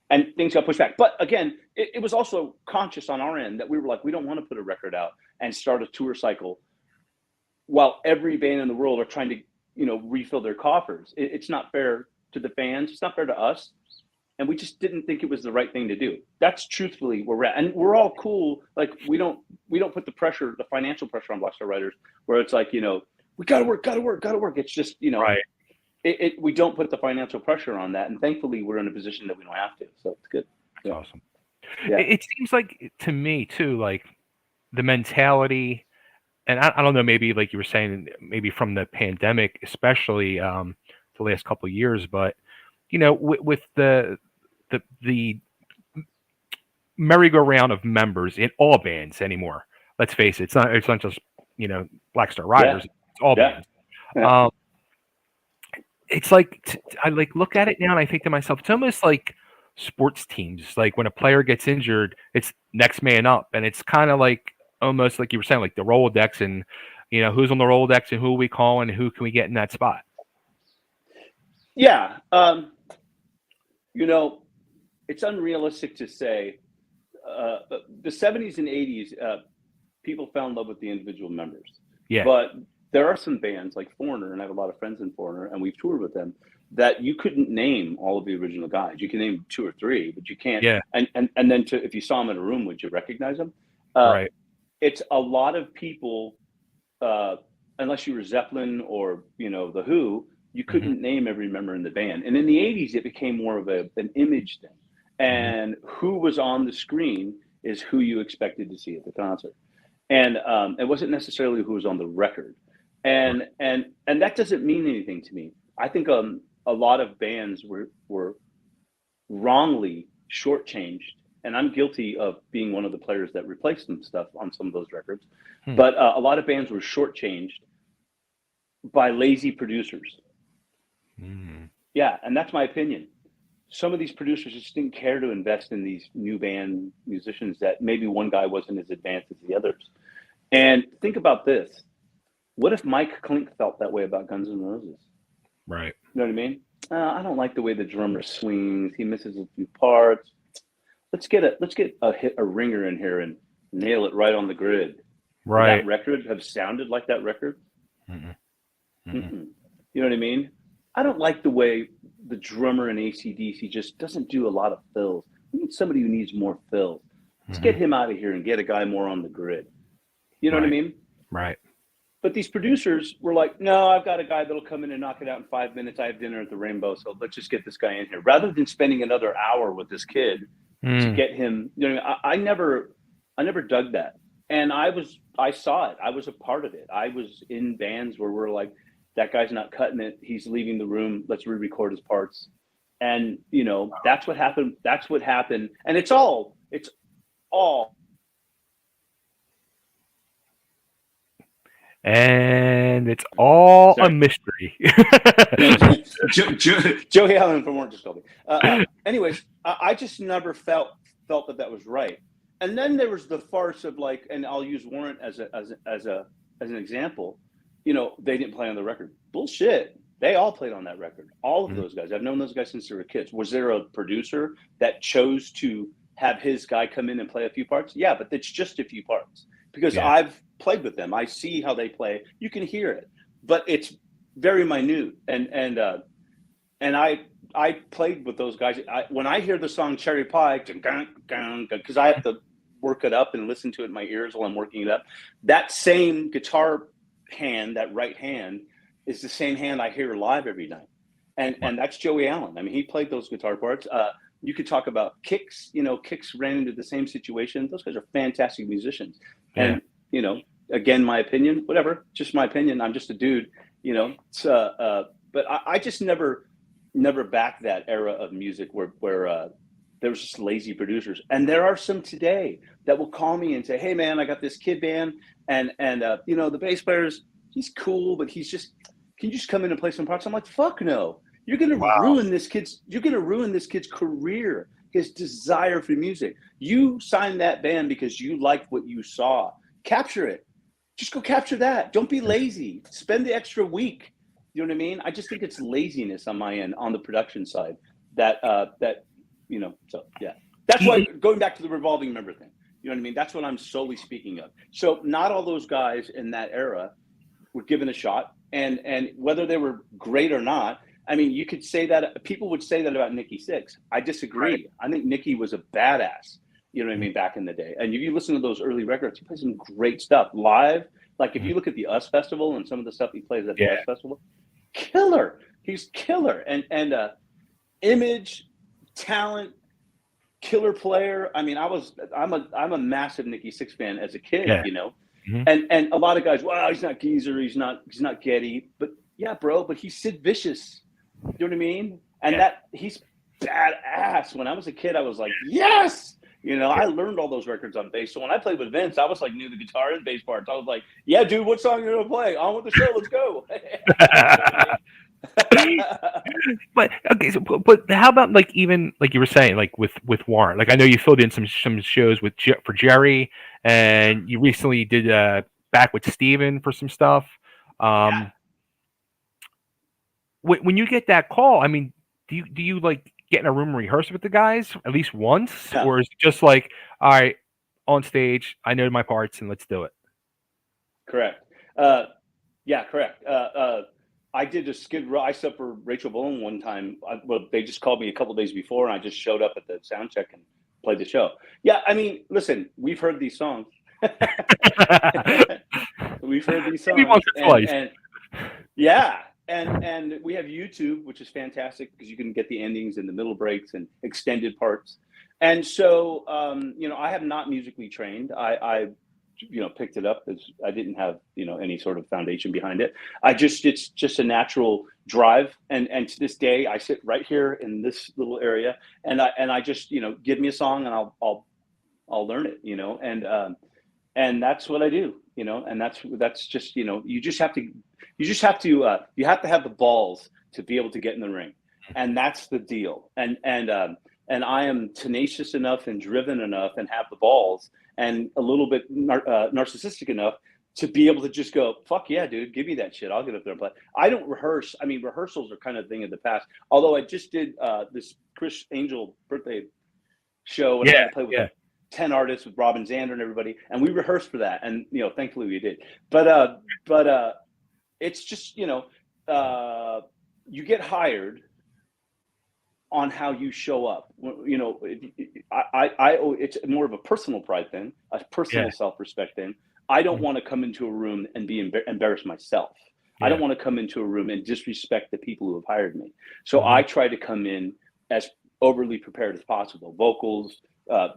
And things got pushed back. But again, it was also conscious on our end that we were like, we don't want to put a record out and start a tour cycle while every band in the world are trying to, refill their coffers. It's not fair to the fans. It's not fair to us. And we just didn't think it was the right thing to do. That's truthfully where we're at. And we're all cool. Like, we don't put the financial pressure on Black Star Riders, where it's like, we got to work. It's just, right. We don't put the financial pressure on that. And thankfully we're in a position that we don't have to. So it's good. That's awesome. Yeah. It seems like, to me too, like the mentality, and I don't know, maybe like you were saying, maybe from the pandemic, especially the last couple of years, but with the merry-go-round of members in all bands anymore. Let's face it, it's not just Black Star Riders. Yeah. It's all bands. Yeah. It's like I look at it now and I think to myself, it's almost like sports teams. Like when a player gets injured, it's next man up, and it's kind of like almost like you were saying, like the Rolodex, and who's on the Rolodex and who are we calling and who can we get in that spot. Yeah. It's unrealistic to say the 70s and 80s, people fell in love with the individual members. Yeah. But there are some bands like Foreigner, and I have a lot of friends in Foreigner, and we've toured with them, that you couldn't name all of the original guys. You can name 2 or 3, but you can't. Yeah. And then if you saw them in a room, would you recognize them? Right. It's a lot of people, unless you were Zeppelin or, The Who, you couldn't name every member in the band. And in the 80s, it became more of an image thing. And who was on the screen is who you expected to see at the concert. and it wasn't necessarily who was on the record, and that doesn't mean anything to me. I think a lot of bands were wrongly shortchanged, and I'm guilty of being one of the players that replaced some stuff on some of those records. Hmm. But a lot of bands were shortchanged by lazy producers. Mm. Yeah, and that's my opinion. Some of these producers just didn't care to invest in these new band musicians that maybe one guy wasn't as advanced as the others. And think about this. What if Mike Klink felt that way about Guns N' Roses? Right. You know what I mean? I don't like the way the drummer swings. He misses a few parts. Let's get a ringer in here and nail it right on the grid. Would Right. that record have sounded like that record? Mm-mm. Mm-mm. Mm-mm. You know what I mean? I don't like the way the drummer in AC/DC just doesn't do a lot of fills. We need somebody who needs more fills. Let's get Mhm. him out of here and get a guy more on the grid. You know what I Right. mean? Right. But these producers were like, no, I've got a guy that'll come in and knock it out in 5 minutes. I have dinner at the Rainbow, so let's just get this guy in here. Rather than spending another hour with this kid to Mm. get him, you know, I never dug that. And I saw it. I was a part of it. I was in bands where we're like, that guy's not cutting it. He's leaving the room. Let's re-record his parts. And that's what happened. That's what happened. And it's all And it's all a sorry. mystery. Joey Allen from Orange just told me. Anyways, I just never felt that was right. And then there was the farce of like, and I'll use Warrant as an example. They didn't play on the record. Bullshit. They all played on that record. All of Mhm. those guys. I've known those guys since they were kids. Was there a producer that chose to have his guy come in and play a few parts? Yeah, but it's just a few parts because Yeah. I've played with them. I see how they play. You can hear it, but it's very minute. And I played with those guys. When I hear the song Cherry Pie, because I have to work it up and listen to it in my ears while I'm working it up. That same guitar hand, that right hand, is the same hand I hear live every night. And that's Joey Allen. I mean, he played those guitar parts. You could talk about Kicks. Kicks ran into the same situation. Those guys are fantastic musicians. Yeah. And again, my opinion, whatever, just my opinion. I'm just a dude. But I just never backed that era of music where there was just lazy producers. And there are some today that will call me and say, "Hey, man, I got this kid band, and the bass player's he's cool, but he's just can you just come in and play some parts?" I'm like, "Fuck no! You're gonna Wow. ruin this kid's career, his desire for music. You signed that band because you liked what you saw. Capture it. Just go capture that. Don't be lazy. Spend the extra week." You know what I mean? I just think it's laziness on my end on the production side so yeah. That's why going back to the revolving member thing. You know what I mean? That's what I'm solely speaking of. So not all those guys in that era were given a shot, and whether they were great or not, I mean, you could say that people would say that about Nikki Sixx. I disagree. Right. I think Nikki was a badass. You know what I mean? Back in the day, and if you listen to those early records, he plays some great stuff live. Like if you look at the US Festival and some of the stuff he plays at the Yeah. US Festival, killer. He's killer, and image, talent, killer player. I mean, I'm a massive Nikki Sixx fan as a kid, Yeah. Mhm. and a lot of guys, wow, he's not Geezer, he's not Getty, but yeah, bro, but he's Sid Vicious. You know what I mean? And Yeah. that he's badass. When I was a kid, I was like, yes. I learned all those records on bass. So when I played with Vince, I was like knew the guitar and bass parts. I was like, yeah, dude, what song are you gonna play? On with the show, let's go. But okay, but how about like even like you were saying like with Warren? Like I know you filled in some shows for Jerry, and you recently did back with Steven for some stuff. Yeah. Um, when you get that call, I mean, do you like get in a room and rehearse with the guys at least once, Yeah. or is it just like, all right, on stage, I know my parts and let's do it? Correct. Yeah, correct. I did a Skid Row. I slept for Rachel Bowen one time. They just called me a couple days before, and I just showed up at the sound check and played the show. Yeah, I mean, listen, we've heard these songs. We've heard these Maybe songs, once or twice. and yeah, and we have YouTube, which is fantastic because you can get the endings and the middle breaks and extended parts. And so, I have not musically trained. picked it up as I didn't have, any sort of foundation behind it. It's just a natural drive. And to this day, I sit right here in this little area and I just, give me a song and I'll learn it, and that's what I do, and that's just, you have to have the balls to be able to get in the ring. And that's the deal. And I am tenacious enough and driven enough and have the balls and a little bit narcissistic enough to be able to just go, fuck yeah, dude, give me that shit. I'll get up there and play. I don't rehearse. I mean, rehearsals are kind of a thing of the past. Although I just did this Chris Angel birthday show and I had to play with 10 artists with Rob and Xander and everybody. And we rehearsed for that. And, thankfully we did. But it's just, you get hired on how you show up. It's more of a personal pride thing, a personal self-respect thing. I don't want to come into a room and be embarrass myself. I don't want to come into a room and disrespect the people who have hired me. So I try to come in as overly prepared as possible. Vocals,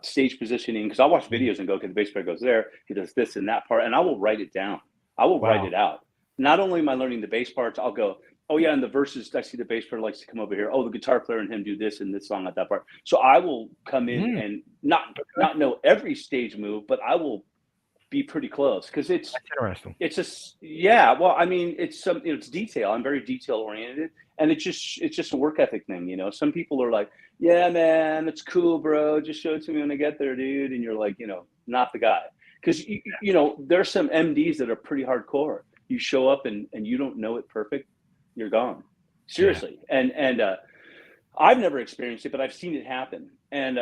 stage positioning, because I'll watch videos and go, okay, the bass player goes there, he does this and that part, and I will write it down. I will write it out. Not only am I learning the bass parts, I'll go, oh yeah, in the verses, I see the bass player likes to come over here. Oh, the guitar player and him do this and this song at that part. So I will come in and not know every stage move, but I will be pretty close because that's interesting. It's just well, I mean, it's it's detail. I'm very detail oriented, and it's just a work ethic thing. Some people are like, yeah, man, it's cool, bro. Just show it to me when I get there, dude. And you're like, not the guy, because there's some MDs that are pretty hardcore. You show up and you don't know it perfect, you're gone. Seriously. And I've never experienced it, but I've seen it happen. And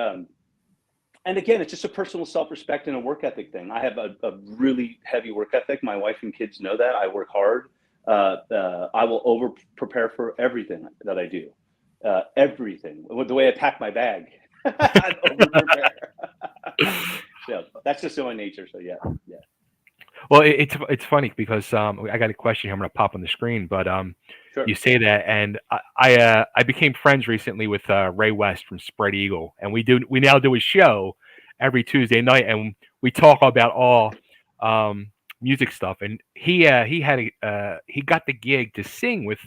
again, it's just a personal self-respect and a work ethic thing. I have a really heavy work ethic. My wife and kids know that. I work hard. I will over prepare for everything that I do. Everything. The way I pack my bag, I over prepare. So that's just my nature. So yeah. Well, it's funny because I got a question here. I'm going to pop on the screen, but Sure. you say that, and I became friends recently with Ray West from Spread Eagle, and we now do a show every Tuesday night, and we talk about all music stuff. And he got the gig to sing with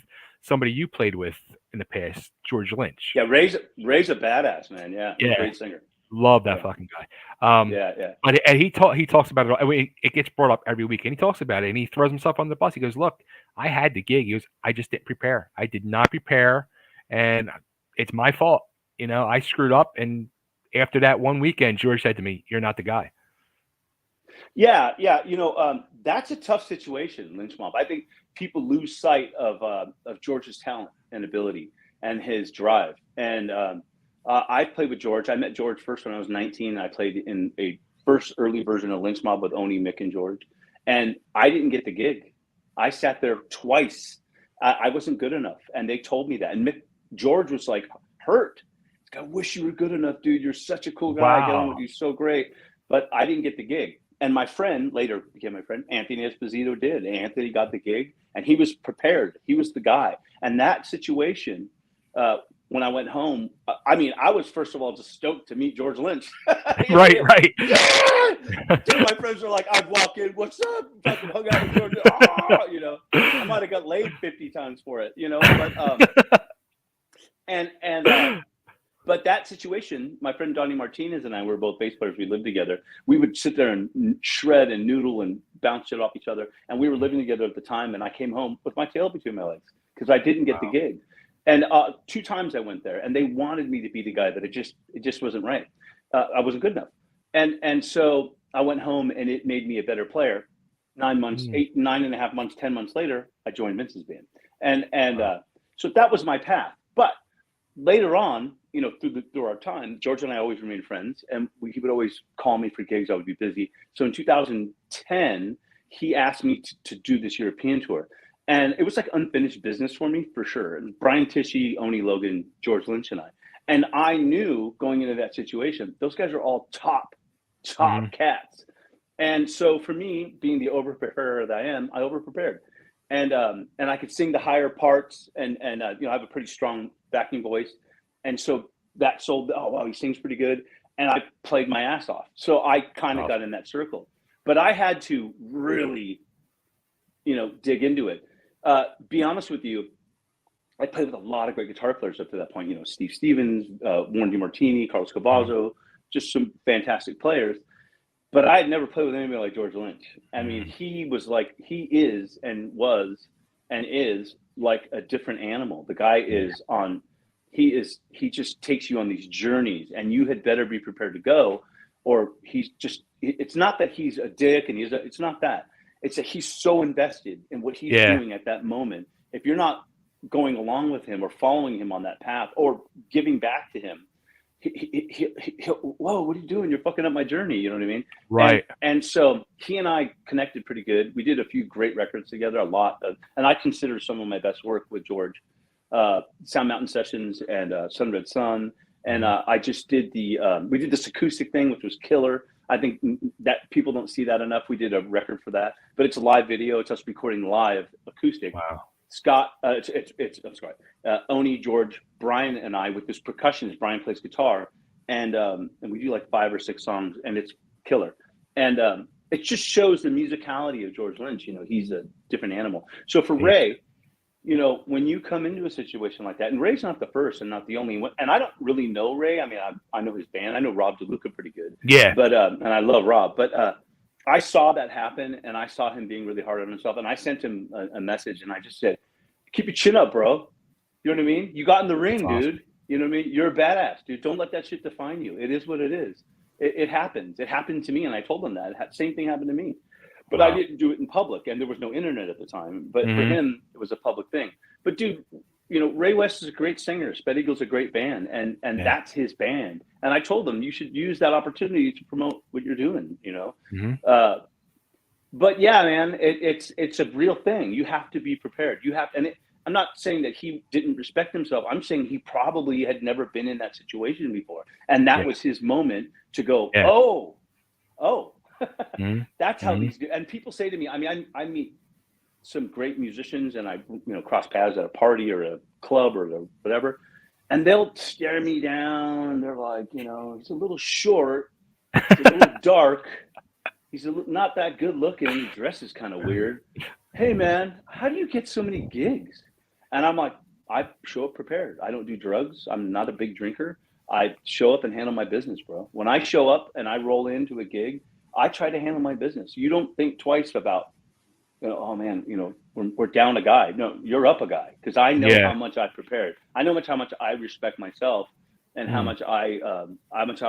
somebody you played with in the past, George Lynch. Yeah, Ray's a badass, man. Yeah, great singer. Love that fucking guy. But and he talks about it. I mean, it gets brought up every week, and he talks about it, and he throws himself on the bus. He goes, "Look, I had the gig. He goes, I just didn't prepare. I did not prepare, and it's my fault. I screwed up." And after that one weekend, George said to me, "You're not the guy." Yeah. That's a tough situation, Lynch Mob. I think people lose sight of George's talent and ability and his drive. And I played with George. I met George first when I was 19. I played in a first early version of Lynch Mob with Oni, Mick, and George. And I didn't get the gig. I sat there twice. I wasn't good enough. And they told me that. And George was like hurt. I wish you were good enough, dude. You're such a cool guy. Wow. I get on with you so great. But I didn't get the gig. And my friend, later became my friend, Anthony Esposito did. Anthony got the gig. And he was prepared. He was the guy. And that situation, when I went home, I mean, I was first of all just stoked to meet George Lynch. Right. Dude, my friends were like, I'd walk in, what's up? Fucking hung out with George. Oh, I might have got laid 50 times for it, But but that situation, my friend Donnie Martinez and I were both bass players. We lived together. We would sit there and shred and noodle and bounce shit off each other. And we were living together at the time. And I came home with my tail between my legs because I didn't get the gig. And 2 times I went there, and they wanted me to be the guy, but it just wasn't right. I wasn't good enough, and so I went home, and it made me a better player. 9 months, 9.5 months, 10 months later, I joined Vince's band, and so that was my path. But later on, through our time, George and I always remained friends, and he would always call me for gigs. I would be busy. So in 2010, he asked me to do this European tour. And it was like unfinished business for me, for sure. And Brian Tichy, Oni Logan, George Lynch, and I. And I knew going into that situation, those guys are all top cats. And so for me, being the over-preparer that I am, I over-prepared. And I could sing the higher parts, and I have a pretty strong backing voice. And so that sold, oh, wow, he sings pretty good. And I played my ass off. So I kind of got in that circle. but I had to really, dig into it. Be honest with you, I played with a lot of great guitar players up to that point. Steve Stevens, Warren DeMartini, Carlos Cavazo, just some fantastic players. But I had never played with anybody like George Lynch. I mean, he is and was and is like a different animal. The guy is on, he just takes you on these journeys, and you had better be prepared to go, or it's not that he's a dick and it's not that. It's that he's so invested in what he's doing at that moment. If you're not going along with him or following him on that path or giving back to him, he'll, whoa, what are you doing? You're fucking up my journey. You know what I mean? Right. And so he and I connected pretty good. We did a few great records together, and I consider some of my best work with George, Sound Mountain Sessions and Sun Red Sun. And I just did we did this acoustic thing, which was killer. I think that people don't see that enough. We did a record for that, but it's a live video. It's us recording live acoustic. Wow. Scott, I'm sorry, Oni, George, Brian, and I with this percussionist. Brian plays guitar, and we do like 5 or 6 songs, and it's killer. And it just shows the musicality of George Lynch. He's a different animal. So for Ray, when you come into a situation like that, and Ray's not the first and not the only one, and I don't really know Ray. I mean, I know his band. I know Rob DeLuca pretty good. Yeah. But and I love Rob, but. I saw that happen, and I saw him being really hard on himself, and I sent him a message, and I just said, keep your chin up, bro. You know what I mean? You got in the ring, awesome. dude. You know what I mean? You're a badass, dude. Don't let that shit define you. It is what it is. It happens. It happened to me, and I told him that. Same thing happened to me. But I didn't do it in public, and there was no internet at the time. But for him, it was a public thing. But, dude, Ray West is a great singer. Spread Eagle's a great band, and that's his band. And I told him you should use that opportunity to promote what you're doing, But yeah, man, it's a real thing. You have to be prepared. I'm not saying that he didn't respect himself. I'm saying he probably had never been in that situation before, and that was his moment to go. Yeah. Oh, that's how these do. And people say to me, I mean, I meet some great musicians, and I cross paths at a party or a club or whatever, and they'll stare me down. They're like, he's a little short, he's a little dark. He's not that good looking. His dress is kind of weird. Hey, man, how do you get so many gigs? And I'm like, I show up prepared. I don't do drugs. I'm not a big drinker. I show up and handle my business, bro. When I show up and I roll into a gig, I try to handle my business. You don't think twice about, oh, man, we're down a guy. No, you're up a guy, because I know how much I prepared. I know how much I respect myself and how much I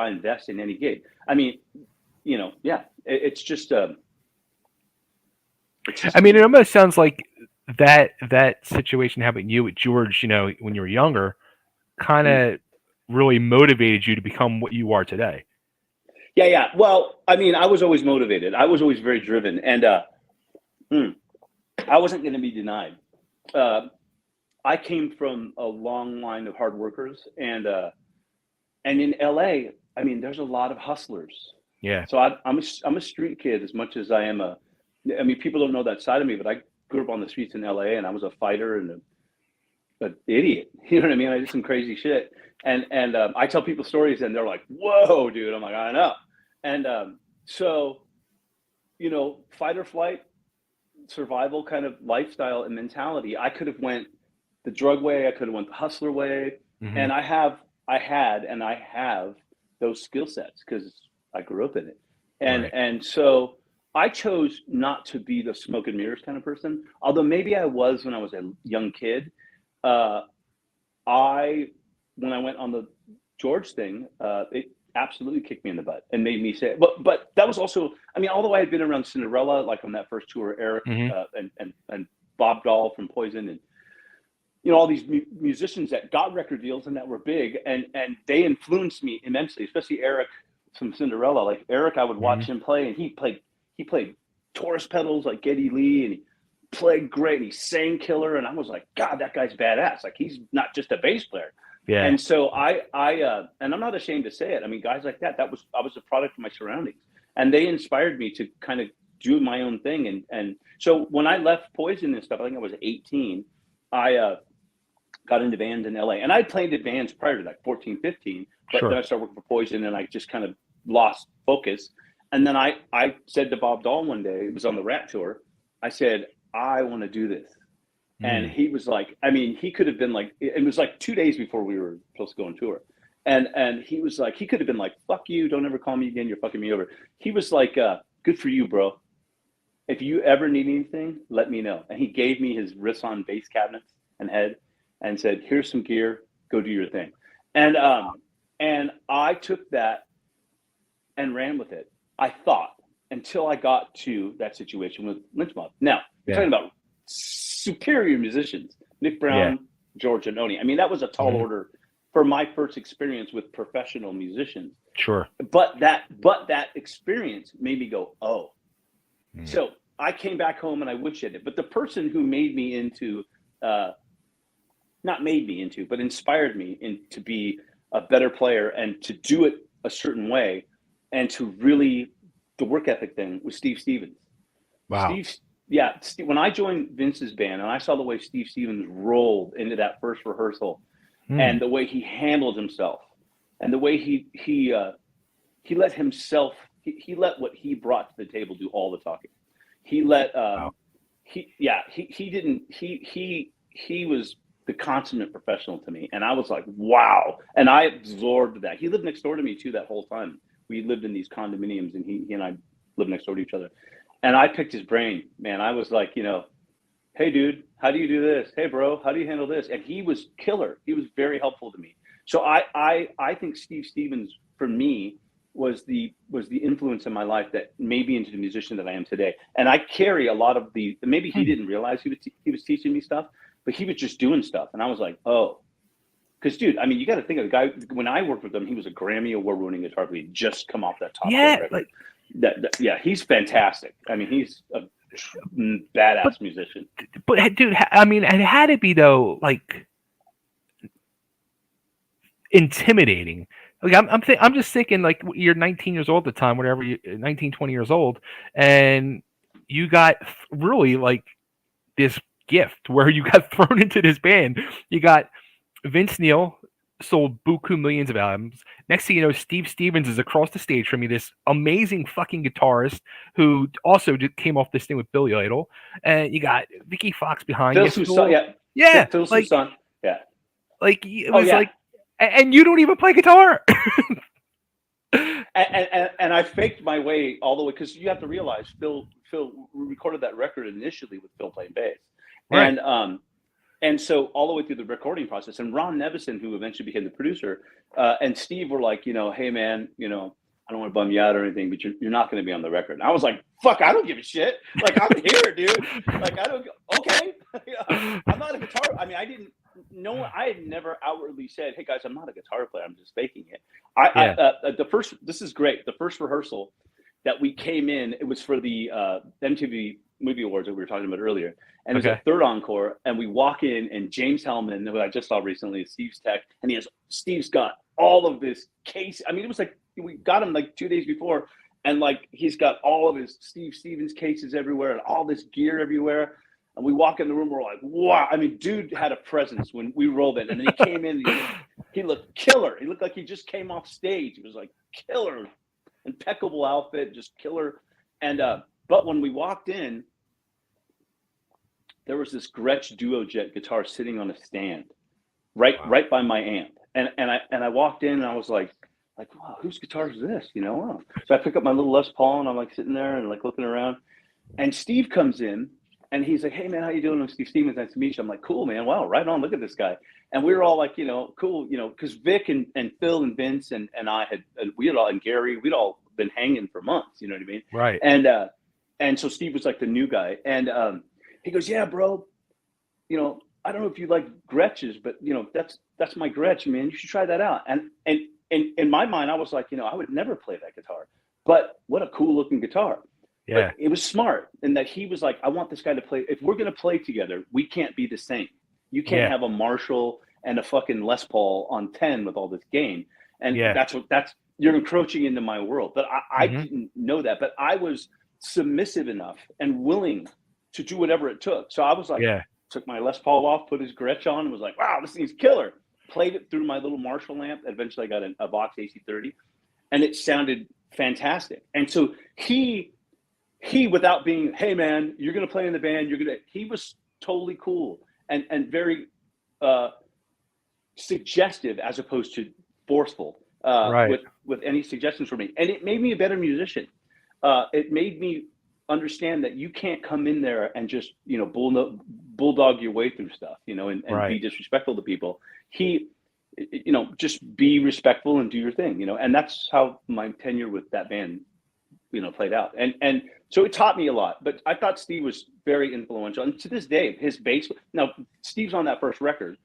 invest in any gig. I mean, it's just I mean, it almost sounds like that situation happened to you with George, when you were younger, kind of really motivated you to become what you are today. Yeah. Well, I mean, I was always motivated. I was always very driven, and I wasn't going to be denied. I came from a long line of hard workers, and in LA, I mean, there's a lot of hustlers. Yeah. So I'm a street kid as much as I am I mean, people don't know that side of me, but I grew up on the streets in LA, and I was a fighter and an idiot. You know what I mean? I did some crazy shit. And I tell people stories, and they're like, whoa, dude. I'm like, I know. And so, fight or flight, survival kind of lifestyle and mentality. I could have went the drug way. I could have went the hustler way. And I have those skill sets because I grew up in it. And so I chose not to be the smoke and mirrors kind of person, although maybe I was when I was a young kid. When I went on the George thing, it absolutely kicked me in the butt and made me say, but that was also, I mean, although I had been around Cinderella, like on that first tour, Eric and Bob Dahl from Poison, and all these musicians that got record deals and that were big, and they influenced me immensely, especially Eric from Cinderella. Like Eric, I would watch him play, and he played Taurus pedals like Geddy Lee, and he played great, and he sang killer, and I was like, God, that guy's badass. Like, he's not just a bass player. Yeah. And so I and I'm not ashamed to say it. I mean, guys like that, I was a product of my surroundings, and they inspired me to kind of do my own thing. And so when I left Poison and stuff, I think I was 18, I got into bands in LA, and I played in bands prior to that, 14, 15, but then I started working for Poison, and I just kind of lost focus. And then I said to Bob Dahl one day, it was on the Rat Tour, I said, I want to do this. And he was like, I mean, he could have been like, it was like 2 days before we were supposed to go on tour. And he was like, he could have been like, fuck you, don't ever call me again, you're fucking me over. He was like, good for you, bro. If you ever need anything, let me know. And he gave me his Risson bass cabinets and head and said, here's some gear, go do your thing. And I took that and ran with it. I thought, until I got to that situation with Lynch Mob. Now, we're talking about superior musicians, Nick Brown, George Anoni. I mean, that was a tall order for my first experience with professional musicians. Sure. But that experience made me go, oh. So I came back home and I woodshed it. But the person who made me into, not made me into, but inspired me to be a better player and to do it a certain way and to really, the work ethic thing was Steve Stevens. Wow. When I joined Vince's band and I saw the way Steve Stevens rolled into that first rehearsal and the way he handled himself and the way he let himself, he let what he brought to the table do all the talking. He let, he was the consummate professional to me. And I was like, wow. And I absorbed that. He lived next door to me too that whole time. We lived in these condominiums and he and I lived next door to each other. And I picked his brain, man. I was like, hey dude, how do you do this? Hey bro, how do you handle this? And he was killer. He was very helpful to me. So I think Steve Stevens for me was the influence in my life that made me into the musician that I am today. And I carry a lot of maybe he didn't realize he was teaching me stuff, but he was just doing stuff. And I was like, oh, because dude, I mean, you got to think of the guy, when I worked with him, he was a Grammy award winning guitar player. He had just come off that top record. He's fantastic. I mean, he's a badass musician. But dude, I mean, it had to be though, like intimidating. Like I'm just thinking, like you're 19 years old at the time, whatever, 19, 20 years old, and you got really like this gift where you got thrown into this band. You got Vince Neil sold buku millions of albums. Next thing you know, Steve Stevens is across the stage from me, this amazing fucking guitarist who also came off this thing with Billy Idol. And you got Vicky Fox behind you. Phil's like, son. Yeah. Like it was like, and you don't even play guitar. and I faked my way all the way, because you have to realize Phil recorded that record initially with Phil playing bass. Right. And so all the way through the recording process, and Ron Nevison, who eventually became the producer, and Steve were like, hey man, I don't want to bum you out or anything, but you're not going to be on the record. And I was like, fuck, I don't give a shit. Like, I'm here, dude. Like, okay. I'm not a guitar. I mean, I had never outwardly said, hey guys, I'm not a guitar player. I'm just faking it. This is great. The first rehearsal that we came in, it was for the MTV Movie Awards that we were talking about earlier. And it was a third encore, and we walk in, and James Hellman, who I just saw recently, is Steve's tech, and Steve's got all of this case. I mean, it was like we got him like 2 days before, and like he's got all of his Steve Stevens cases everywhere and all this gear everywhere. And we walk in the room, we're like, wow. I mean, dude had a presence when we rolled in, and then he came in, he looked killer. He looked like he just came off stage. He was like killer, impeccable outfit, just killer. And but when we walked in, there was this Gretsch Duo Jet guitar sitting on a stand, right by my amp. And I walked in and I was like, wow, whose guitar is this? Wow. So I pick up my little Les Paul and I'm like sitting there and like looking around. And Steve comes in and he's like, hey man, how you doing? I'm Steve Stevens. Nice to meet you. I'm like, cool, man. Wow, right on. Look at this guy. And we were all like, cool, because Vic and Phil and Vince and I and Gary, we'd all been hanging for months. You know what I mean? Right. And so Steve was like the new guy. And he goes, yeah, bro, I don't know if you like Gretches, but that's my Gretsch, man. You should try that out. And in my mind, I was like, I would never play that guitar, but what a cool looking guitar. Yeah. But it was smart in that he was like, I want this guy to play. If we're going to play together, we can't be the same. You can't have a Marshall and a fucking Les Paul on 10 with all this gain. And you're encroaching into my world. But I didn't know that, but I was submissive enough and willing to do whatever it took. So I was like, took my Les Paul off, put his Gretsch on, and was like, wow, this thing's killer. Played it through my little Marshall amp. Eventually I got a Vox AC30, and it sounded fantastic. And so he without being, hey man, you're gonna play in the band, he was totally cool and very suggestive as opposed to forceful Right. with any suggestions for me. And it made me a better musician. It made me understand that you can't come in there and just, you know, bulldog your way through stuff, you know, and Right. be disrespectful to people. He, you know, just be respectful and do your thing, you know, and that's how my tenure with that band, you know, played out. And so it taught me a lot, but I thought Steve was very influential. And to this day, his bass, now Steve's on that first record.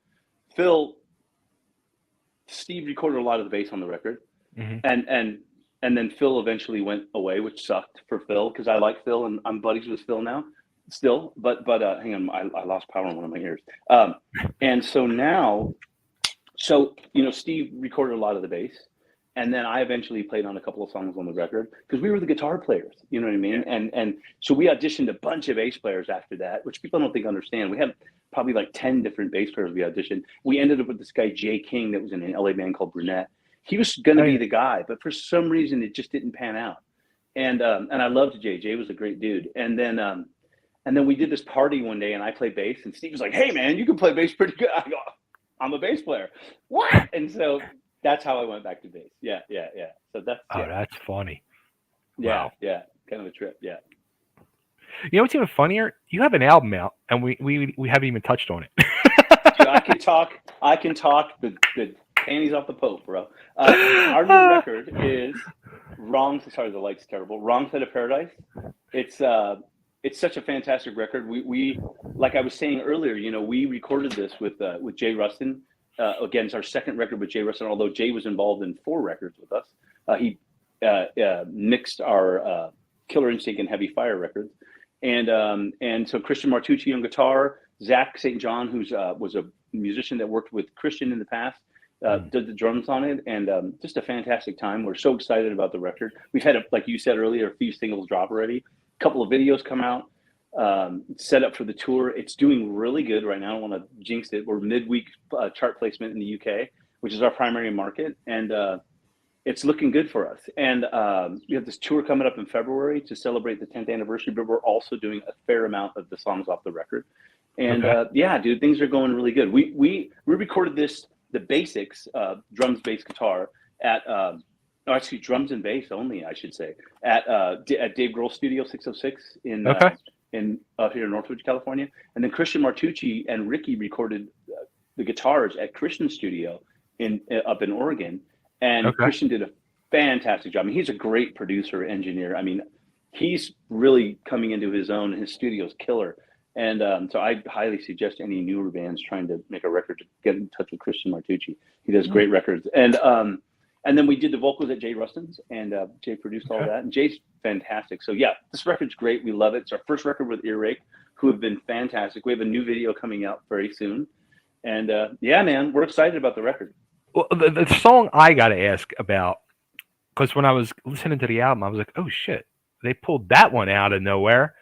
Steve recorded a lot of the bass on the record. Mm-hmm. And then Phil eventually went away, which sucked for Phil because I like Phil and I'm buddies with Phil now still, but hang on, I lost power on one of my ears. And so now, you know, Steve recorded a lot of the bass, and then I eventually played on a couple of songs on the record because we were the guitar players, you know what I mean? And so we auditioned a bunch of bass players after that, which people don't think understand. We had probably like 10 different bass players we auditioned. We ended up with this guy, Jay King, that was in an LA band called Brunette. He was going to be the guy, but for some reason it just didn't pan out. And I loved Jay. Jay was a great dude. And then we did this party one day and I played bass and Steve was like, hey man, you can play bass pretty good. I go, I'm a bass player. What? And so that's how I went back to bass. Yeah. So that's that's funny. Yeah, Wow. yeah, kind of a trip. Yeah. You know what's even funnier? You have an album out, and we haven't even touched on it. Dude, I can talk the panties off the Pope, bro. Our new record is Wrong. Sorry, the light's terrible. Wrong Side of Paradise. It's such a fantastic record. We like I was saying earlier, you know, we recorded this with Jay Rustin. Again, it's our second record with Jay Rustin, although Jay was involved in 4 records with us. He mixed our Killer Instinct and Heavy Fire records. And so Christian Martucci on guitar, Zach St. John, who's was a musician that worked with Christian in the past, did the drums on it, and just a fantastic time. We're so excited about the record. We've had, like you said earlier, a few singles drop already. A couple of videos come out, set up for the tour. It's doing really good right now. I don't want to jinx it. We're midweek chart placement in the UK, which is our primary market, and it's looking good for us. And we have this tour coming up in February to celebrate the 10th anniversary, but we're also doing a fair amount of the songs off the record. And yeah, dude, things are going really good. We recorded the basics, drums, bass, guitar at actually drums and bass only, I should say, at Dave Grohl Studio 606 in up here in Northridge, California. And then Christian Martucci and Ricky recorded the guitars at Christian's studio up in Oregon. And Christian did a fantastic job. I mean, he's a great producer, engineer. I mean, he's really coming into his own. His studio's killer. And so I highly suggest any newer bands trying to make a record to get in touch with Christian Martucci. He does great records. And then we did the vocals at Jay Rustin's, and Jay produced all that. And Jay's fantastic. So yeah, this record's great. We love it. It's our first record with Earache, who have been fantastic. We have a new video coming out very soon. And yeah, man, we're excited about the record. Well, the song I got to ask about, because when I was listening to the album, I was like, oh shit, they pulled that one out of nowhere.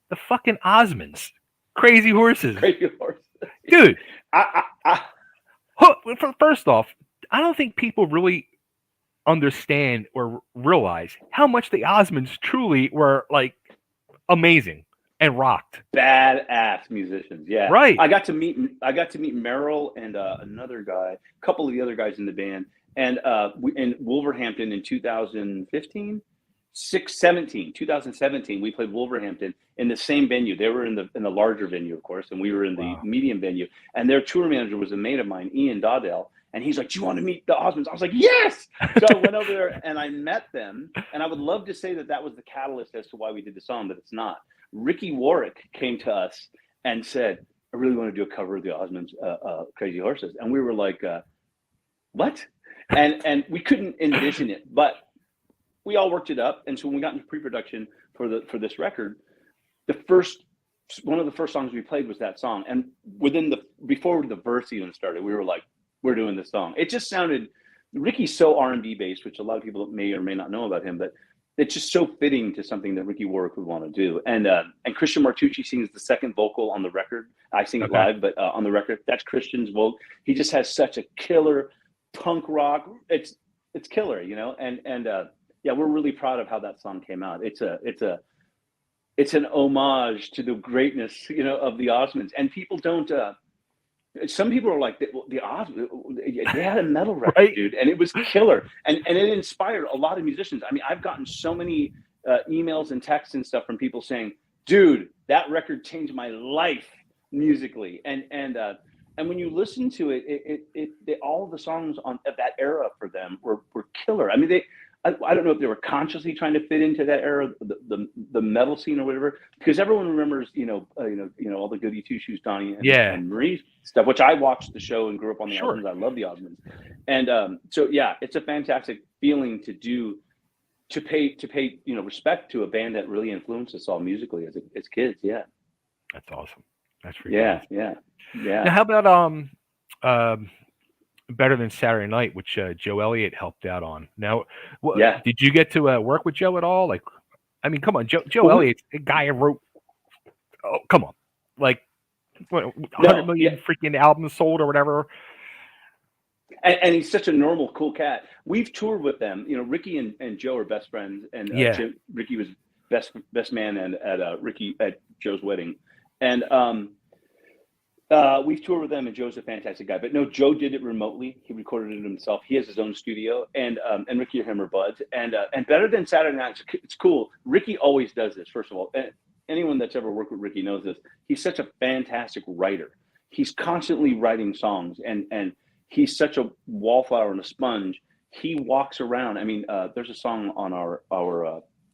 The fucking Osmonds. Crazy Horses. Crazy Horses. Dude. First off, I don't think people really understand or realize how much the Osmonds truly were like amazing and rocked. Badass musicians, yeah. Right. I got to meet Merrill and another guy, a couple of the other guys in the band, and in Wolverhampton in 2017, we played Wolverhampton in the same venue. They were in the larger venue, of course, and we were in the medium venue. And their tour manager was a mate of mine, Ian Dawdell. And he's like, do you want to meet the Osmonds? I was like, yes! So I went over there and I met them. And I would love to say that was the catalyst as to why we did the song, but it's not. Ricky Warwick came to us and said, I really want to do a cover of the Osmonds' Crazy Horses. And we were like, what? And we couldn't envision it, but we all worked it up. And so when we got into pre-production for this record, one of the first songs we played was that song. And before the verse even started, we were like, we're doing this song. It just sounded, Ricky's so R&B based, which a lot of people may or may not know about him, but it's just so fitting to something that Ricky Warwick would want to do. And Christian Martucci sings the second vocal on the record. I sing it live, but on the record, that's Christian's vocal. He just has such a killer punk rock. It's killer, you know. And yeah, we're really proud of how that song came out. It's an homage to the greatness, you know, of the Osmonds. And people don't. Some people are like the Osmonds. They had a metal record, Right? dude, and it was killer. And it inspired a lot of musicians. I mean, I've gotten so many emails and texts and stuff from people saying, "Dude, that record changed my life musically." And when you listen to it all of the songs of that era for them were killer. I mean, I don't know if they were consciously trying to fit into that era, the metal scene or whatever, because everyone remembers, all the Goody Two Shoes, Donnie Yeah. and Marie stuff, which I watched the show and grew up on the Sure. Osmonds. I love the Osmonds, and so yeah, it's a fantastic feeling to pay respect to a band that really influenced us all musically as kids. Yeah, That's awesome. That's yeah, ridiculous. yeah. Now, how about Better Than Saturday Night, which Joe Elliott helped out on? Now, Yeah. did you get to work with Joe at all? Like, I mean, come on, Joe Well, Elliott's a guy who wrote. Oh, come on, like what, 100 No, million yeah. freaking albums sold or whatever. And he's such a normal, cool cat. We've toured with them. You know, Ricky and Joe are best friends, and Yeah. Ricky was best man at Joe's wedding, and we've toured with them. And Joe's a fantastic guy. But no, Joe did it remotely. He recorded it himself. He has his own studio, and Ricky and him are buds. And Better Than Saturday Night, it's cool. Ricky always does this. First of all, anyone that's ever worked with Ricky knows this. He's such a fantastic writer. He's constantly writing songs, and he's such a wallflower and a sponge. He walks around. I mean, there's a song on our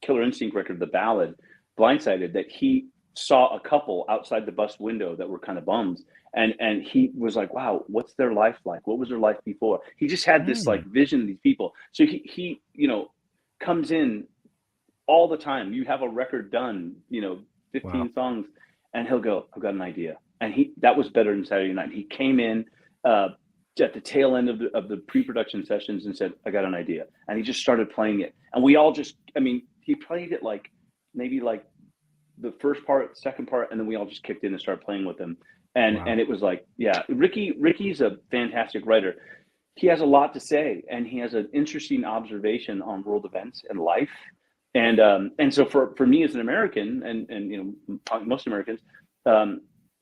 Killer Instinct record, the ballad "Blindsided," that he saw a couple outside the bus window that were kind of bums, and he was like, "Wow, what's their life like? What was their life before?" He just had this like vision of these people. So he comes in all the time. You have a record done, 15 songs, and he'll go, "I've got an idea." And that was Better Than Saturday Night. He came in at the tail end of the pre-production sessions and said, "I got an idea," and he just started playing it. And we all he played it like maybe like the first part, second part, and then we all just kicked in and started playing with him. And it was like, yeah, Ricky's a fantastic writer. He has a lot to say, and he has an interesting observation on world events and life. And so for me as an American, and most Americans,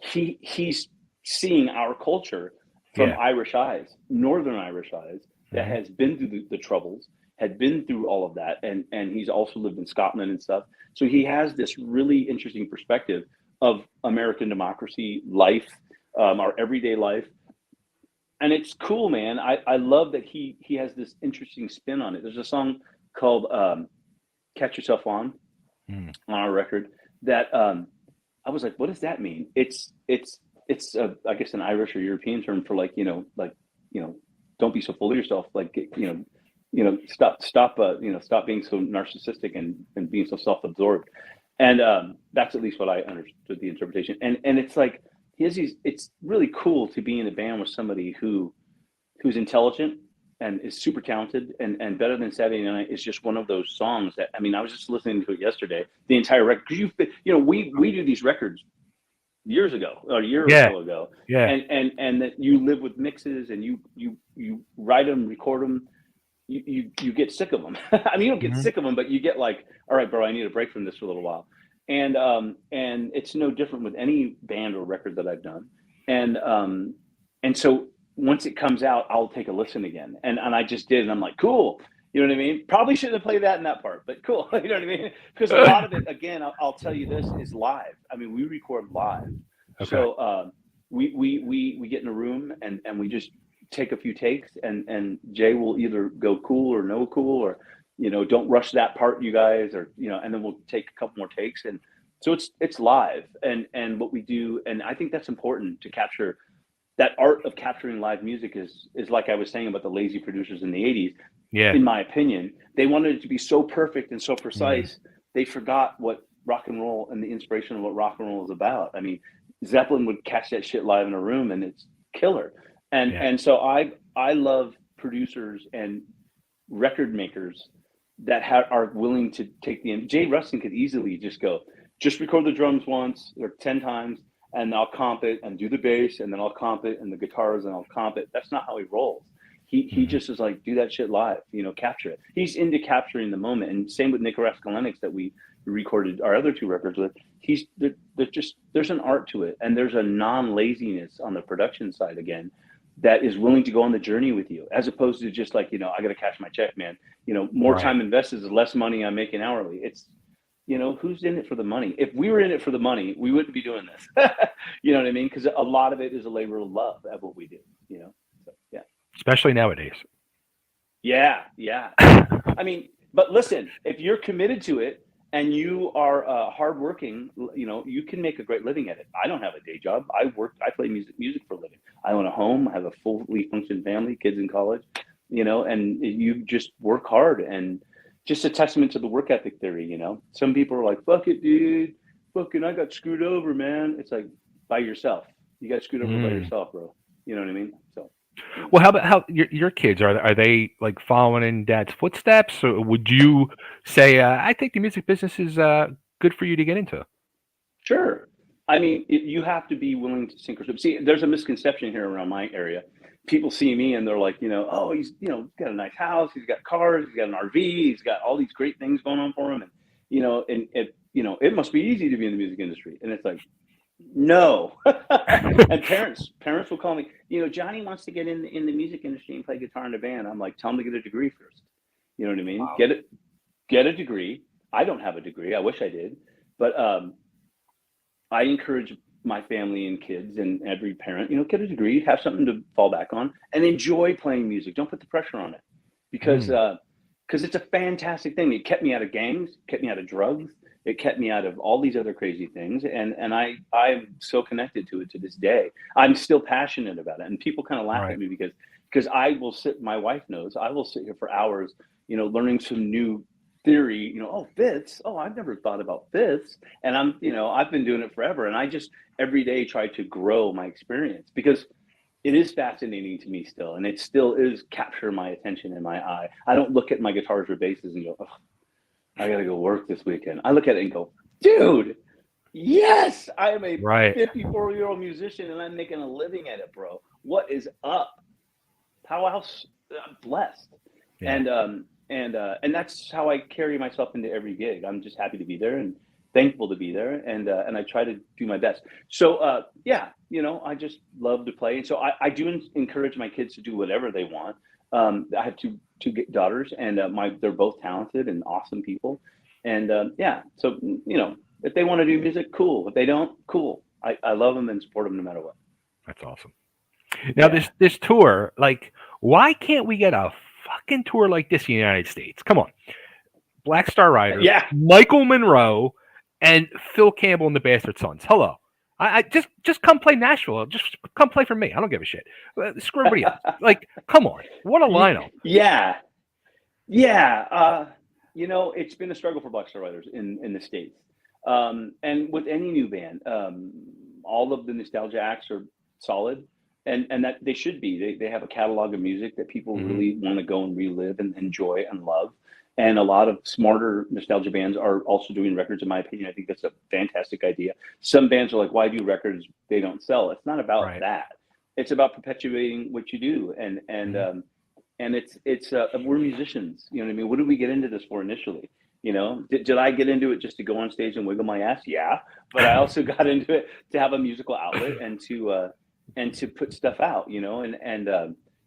he's seeing our culture from Irish eyes, Northern Irish eyes, that has been through the troubles, had been through all of that, and he's also lived in Scotland and stuff. So he has this really interesting perspective of American democracy, life, our everyday life. And it's cool, man. I love that he has this interesting spin on it. There's a song called Catch Yourself On our record that I was like, what does that mean? It's I guess an Irish or European term for don't be so full of yourself. Like, stop being so narcissistic and being so self-absorbed. And that's at least what I understood the interpretation. And it's like, it's really cool to be in a band with somebody who's intelligent and is super talented, and Better Than Saturday Night is just one of those songs that, I mean, I was just listening to it yesterday, the entire record, because we do these records years ago, or a year or so ago, and that you live with mixes, and you write them, record them, you get sick of them. I mean, you don't get sick of them, but you get like, all right, bro, I need a break from this for a little while. And it's no different with any band or record that I've done. And so once it comes out, I'll take a listen again. And I just did, and I'm like, cool. You know what I mean? Probably shouldn't have played that in that part, but cool. You know what I mean? Because a lot of it, again, I'll tell you this, is live. I mean, we record live. Okay. So we get in a room and we just take a few takes, and Jay will either go cool or no cool, or don't rush that part, you guys, or and then we'll take a couple more takes. And so it's live, and what we do, and I think that's important to capture. That art of capturing live music is like I was saying about the lazy producers in the 80s. Yeah. In my opinion, they wanted it to be so perfect and so precise. They forgot what rock and roll and the inspiration of what rock and roll is about. I mean, Zeppelin would catch that shit live in a room, and it's killer. And so I love producers and record makers that are willing to take Jay Rustin could easily just record the drums once or 10 times, and I'll comp it and do the bass, and then I'll comp it and the guitars, and I'll comp it. That's not how he rolls. He just is like, do that shit live, capture it. He's into capturing the moment. And same with Nick Raskulinecz that we recorded our other two records with. There's an art to it, and there's a non-laziness on the production side again that is willing to go on the journey with you, as opposed to just like, I got to cash my check, man. More time invested is less money I'm making hourly. It's, who's in it for the money? If we were in it for the money, we wouldn't be doing this. You know what I mean? Because a lot of it is a labor of love at what we do, So, yeah. Especially nowadays. Yeah. I mean, but listen, if you're committed to it and you are hardworking, you can make a great living at it. I don't have a day job. I play music for a living. I own a home. I have a fully functioning family, kids in college, and you just work hard, and just a testament to the work ethic theory. Some people are like, fuck it, dude. Fucking, I got screwed over, man. It's like, by yourself. You got screwed over by yourself, bro. You know what I mean? So. Well, how your kids are they like following in dad's footsteps, or would you say I think the music business is good for you to get into? Sure. I mean, you have to be willing to sink or swim. See, there's a misconception here around my area. People see me and they're like, oh, he's got a nice house, he's got cars, he's got an RV, he's got all these great things going on for him, and it must be easy to be in the music industry. And it's like, no. And parents will call me, Johnny wants to get in the music industry and play guitar in a band. I'm like, tell him to get a degree first. You know what I mean? Wow. Get a degree. I don't have a degree. I wish I did. But I encourage my family and kids and every parent, get a degree, have something to fall back on, and enjoy playing music. Don't put the pressure on it, because it's a fantastic thing. It kept me out of gangs, kept me out of drugs. It kept me out of all these other crazy things. And I'm so connected to it to this day. I'm still passionate about it. And people kind of laugh at me because I will sit, my wife knows, I will sit here for hours, learning some new theory, fifths. Oh, I've never thought about fifths. And I've been doing it forever. And I just every day try to grow my experience, because it is fascinating to me still. And it still is capture my attention and my eye. I don't look at my guitars or basses and go, oh, I got to go work this weekend. I look at it and go, dude, yes, I am a 54-year-old musician and I'm making a living at it, bro. What is up? Powerhouse, I'm blessed. Yeah. And that's how I carry myself into every gig. I'm just happy to be there and thankful to be there. And I try to do my best. So, I just love to play. And so I do encourage my kids to do whatever they want. I have two daughters, and they're both talented and awesome people. And so if they want to do music, cool. If they don't, cool. I love them and support them no matter what. That's awesome. Now this tour, like, why can't we get a fucking tour like this in the United States? Come on, Black Star Riders, Michael Monroe, and Phil Campbell and the Bastard Sons. Hello. I just come play Nashville. Just come play for me. I don't give a shit. Screw everybody else. Like, come on. What a lineup. Yeah. It's been a struggle for Black Star Riders in the States. And with any new band, all of the nostalgia acts are solid, and that they should be. They have a catalog of music that people really want to go and relive and enjoy and love. And a lot of smarter nostalgia bands are also doing records, in my opinion. I think that's a fantastic idea. Some bands are like, why do records? They don't sell. It's not about that. It's about perpetuating what you do. And it's we're musicians. You know what I mean? What did we get into this for initially? Did I get into it just to go on stage and wiggle my ass? Yeah. But I also got into it to have a musical outlet and to put stuff out,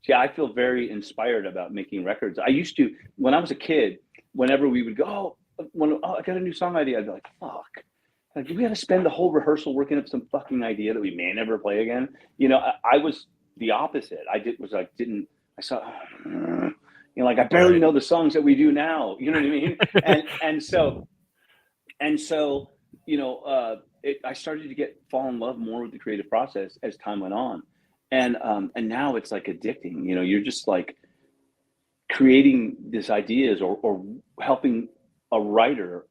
I feel very inspired about making records. I used to, when I was a kid, whenever we would go, I got a new song idea, I'd be like, fuck. Like, we got to spend the whole rehearsal working up some fucking idea that we may never play again. I was the opposite. I barely know the songs that we do now. You know what I mean? I started to fall in love more with the creative process as time went on. And now it's like addicting, you're just like creating these ideas or helping a writer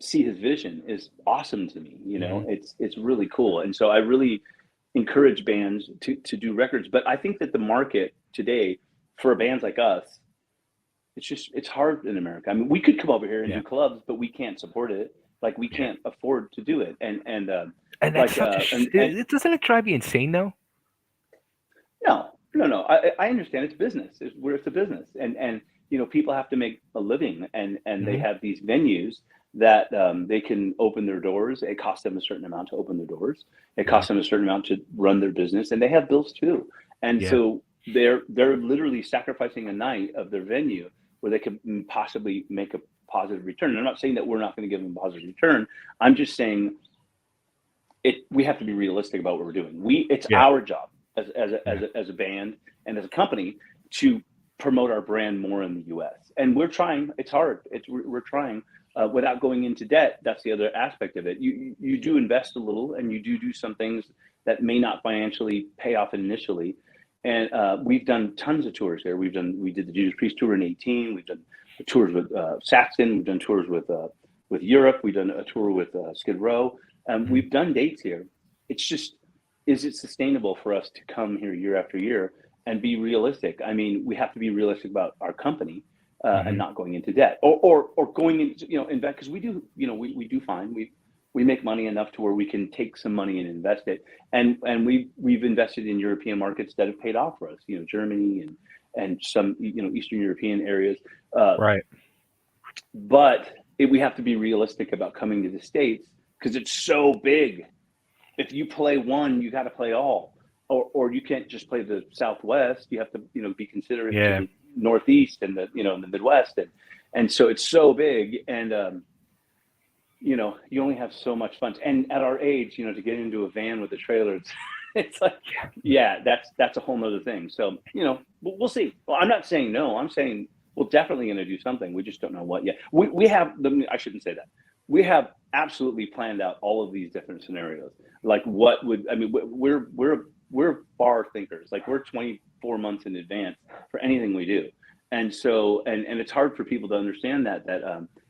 see his vision is awesome to me. It's really cool. And so I really encourage bands to do records, but I think that the market today for bands like us, it's hard in America. I mean, we could come over here and do clubs, but we can't support it. Like, we can't afford to do it. And that's doesn't it drive you insane though? No, No. I understand it's business. It's a business, and people have to make a living, and they Hmm. have these venues that they can open their doors. It costs them a certain amount to open their doors. It Yeah. costs them a certain amount to run their business, and they have bills too. And Yeah. so they're literally sacrificing a night of their venue where they could possibly make a positive return. And I'm not saying that we're not going to give them a positive return. I'm just saying we have to be realistic about what we're doing. It's Yeah. our job Yeah. as a band and as a company to promote our brand more in the U.S. And we're trying. It's hard. We're trying without going into debt. That's the other aspect of it. You do invest a little, and you do some things that may not financially pay off initially. And we've done tons of tours here. We did the Judas Priest tour in 2018. We've done tours with Saxon. We've done tours with Europe. We've done a tour with Skid Row. Mhm. We've done dates here. It's just, is it sustainable for us to come here year after year and be realistic? I mean, we have to be realistic about our company and Mhm. not going into debt or going into, invest, because we do, we do fine. We make money enough to where we can take some money and invest it. And we've invested in European markets that have paid off for us, Germany and some, Eastern European areas. Uh, Right. but we have to be realistic about coming to the States because it's so big. If you play one, you got to play all, or you can't just play the Southwest. You have to, be considerate to Yeah. the Northeast and the Midwest, and so it's so big, and you only have so much funds. And at our age, to get into a van with a trailer, it's like, yeah, that's a whole nother thing. So, we'll see. Well, I'm not saying no. I'm saying we're definitely going to do something. We just don't know what yet. We have I shouldn't say that. We have absolutely planned out all of these different scenarios. Like what would, I mean, we're far thinkers. Like we're 24 months in advance for anything we do. And so, and it's hard for people to understand that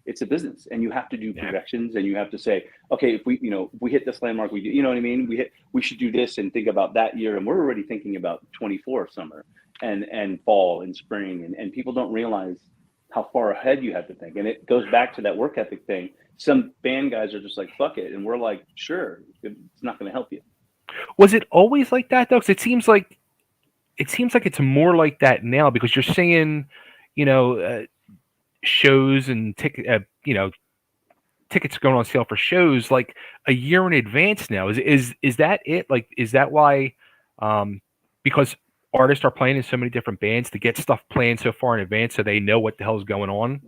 it's a business, and you have to do Yeah. projections, and you have to say, okay, if we hit this landmark, we do, you know what I mean? We should do this and think about that year, and we're already thinking about 24 summer and fall and spring, and people don't realize how far ahead you have to think, and it goes back to that work ethic thing. Some band guys are just like, fuck it, and we're like, sure, it's not going to help you. Was it always like that though? Because it seems like it's more like that now because you're seeing, you know, shows and tickets going on sale for shows like a year in advance now. Is that it? Like, is that why? Um, because artists are playing in so many different bands to get stuff planned so far in advance so they know what the hell's going on.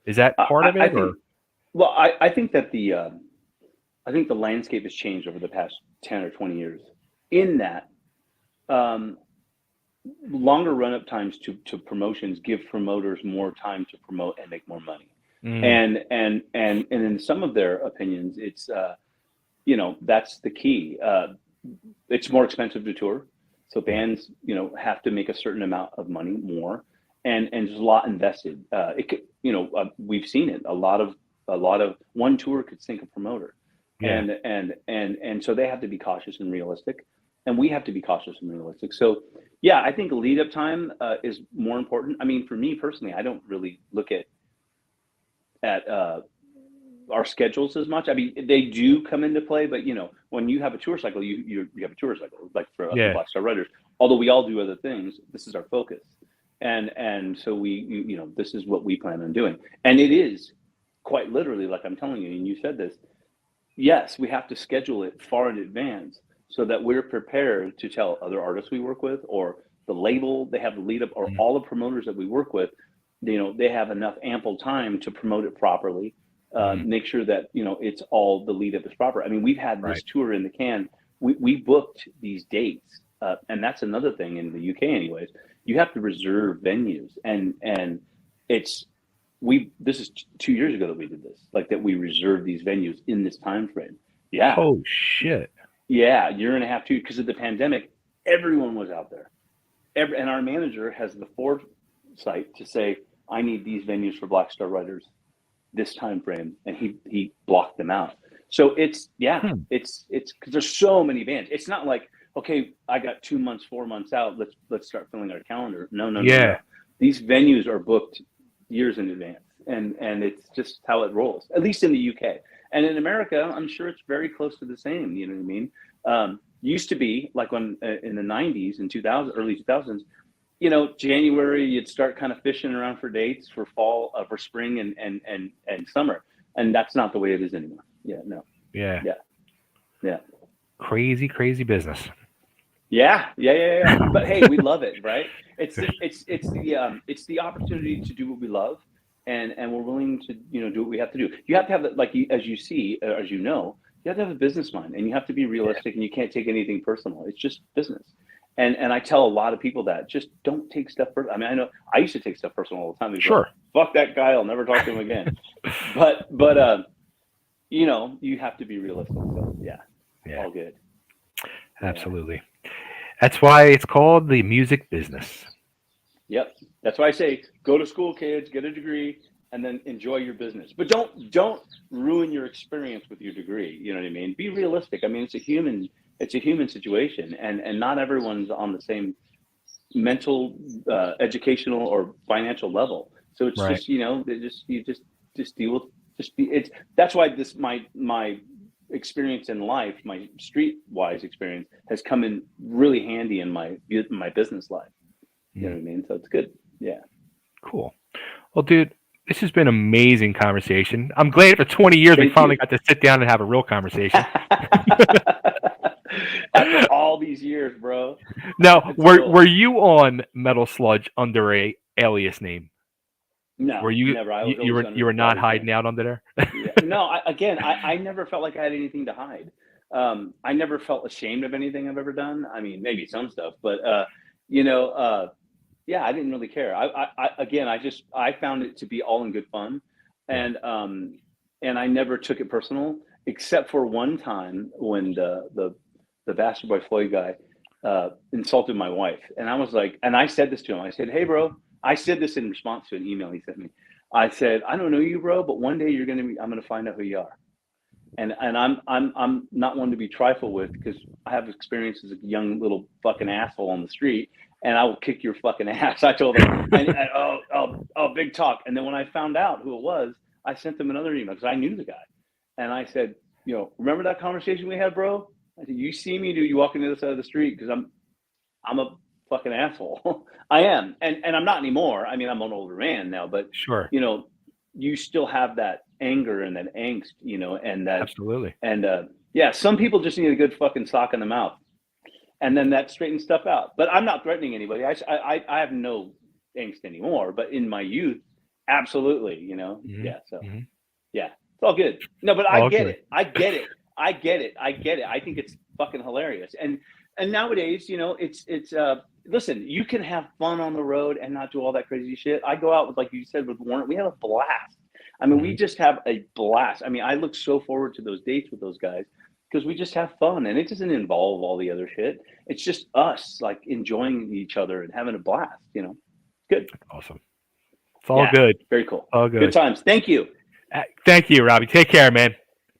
Is that part of I it, or? think, well, I think that I think the landscape has changed over the past 10 or 20 years in that um, longer run up times to promotions give promoters more time to promote and make more money. Mm, And in some of their opinions, it's, that's the key. It's more expensive to tour. So yeah, bands, have to make a certain amount of money more, and there's a lot invested. It could, we've seen it. A lot of one tour could sink a promoter, yeah. and so they have to be cautious and realistic, and we have to be cautious and realistic. So, yeah, I think lead up time is more important. I mean, for me personally, I don't really look at our schedules as much. I mean, they do come into play, but when you have a tour cycle, you have a tour cycle. Like for us, the Yeah. Black Star Riders, although we all do other things, this is our focus, and so this is what we plan on doing, and it is quite literally, like I'm telling you, and you said this. Yes, we have to schedule it far in advance so that we're prepared to tell other artists we work with, or the label they have the lead up, or Mm, all the promoters that we work with, they have enough ample time to promote it properly, mm, make sure that it's all the lead up is proper. I mean, we've had right. this tour in the can. We booked these dates, and that's another thing in the UK, anyways. You have to reserve venues, and it's this is 2 years ago that we did this, like that we reserved these venues in this time frame. Yeah, Oh shit. yeah, year and a half, too, because of the pandemic. Everyone was out there. And our manager has the foresight to say, I need these venues for Black Star Riders this time frame, and he blocked them out. So it's, yeah, Hmm. it's because there's so many bands. It's not like, okay, I got 2 months, 4 months out, let's start filling our calendar. No, no, no, Yeah. no. These venues are booked years in advance, and it's just how it rolls, at least in the UK. And in America, I'm sure it's very close to the same. You know what I mean? used to be like when in the 90s and 2000, early 2000s, you know, January, you'd start kind of fishing around for dates for fall, for spring and summer. And that's not the way it is anymore. Yeah, no. Yeah. Yeah. Yeah. Crazy, crazy business. Yeah. But hey, we love it, right? It's the opportunity to do what we love, and we're willing to, you know, do what we have to do. You have to have like as you see, as you know, you have to have a business mind, and you have to be realistic, and you can't take anything personal. It's just business. And I tell a lot of people that just don't take stuff personal. I mean, I know I used to take stuff personal all the time. Sure. Like, fuck that guy. I'll never talk to him again. but you know, you have to be realistic. So yeah. All good. Absolutely. That's why it's called the music business. Yep. That's why I say go to school, kids, get a degree, and then enjoy your business. But don't ruin your experience with your degree. You know what I mean? Be realistic. I mean, it's a human situation, and not everyone's on the same mental, educational, or financial level. So it's just, you know, you just deal with that's why my experience in life, my streetwise experience, has come in really handy in my business life. You know what I mean? So it's good. Yeah. Cool. Well, dude, this has been an amazing conversation. I'm glad for 20 years we finally got to sit down and have a real conversation. After all these years, bro. Now, were you on Metal Sludge under a alias name? No, were you never. You were not hiding out under there? Yeah. No, I never felt like I had anything to hide. I never felt ashamed of anything I've ever done. I mean, maybe some stuff, but you know, yeah, I didn't really care. I found it to be all in good fun, and I never took it personal, except for one time when the Bastard Boy Floyd guy insulted my wife, and I was like, and I said this to him. I said, "Hey, bro." I said this in response to an email he sent me. I said, "I don't know you, bro, but one day I'm gonna find out who you are." And I'm not one to be trifled with, because I have experience as a young little fucking asshole on the street, and I will kick your fucking ass. I told him, oh, big talk. And then when I found out who it was, I sent them another email because I knew the guy, and I said, you know, remember that conversation we had, bro? I said, you see me, do you walk into the side of the street? Because I'm a fucking asshole. I am, and I'm not anymore. I mean, I'm an older man now, but sure, you know, you still have that anger and that angst, you know, and that absolutely. And yeah, some people just need a good fucking sock in the mouth, and then that straightens stuff out. But I'm not threatening anybody. I have no angst anymore. But in my youth, absolutely, you know, yeah. So yeah, it's all good. No, but I get it. I get it. I think it's fucking hilarious. And nowadays, you know, it's listen, you can have fun on the road and not do all that crazy shit. I go out with, like you said, with Warren. We have a blast. I mean, we just have a blast. I mean, I look so forward to those dates with those guys because we just have fun, and it doesn't involve all the other shit. It's just us, like, enjoying each other and having a blast, you know. Good. Awesome. It's all good. Very cool. All good. Good times. Thank you. Thank you, Robbie. Take care, man.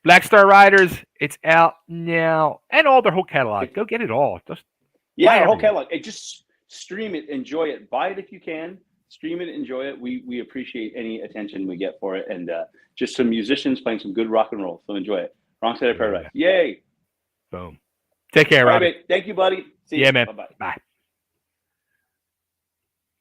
Black Star Riders, it's out now, and all their whole catalog. Go get it all. Just our whole catalog. Just stream it, enjoy it, buy it if you can. Stream it, enjoy it. We appreciate any attention we get for it, and just some musicians playing some good rock and roll. So enjoy it. Wrong Side of Paradise. Yay! Boom. Take care, Robbie. Right, thank you, buddy. See you. Yeah, man. Bye-bye. Bye.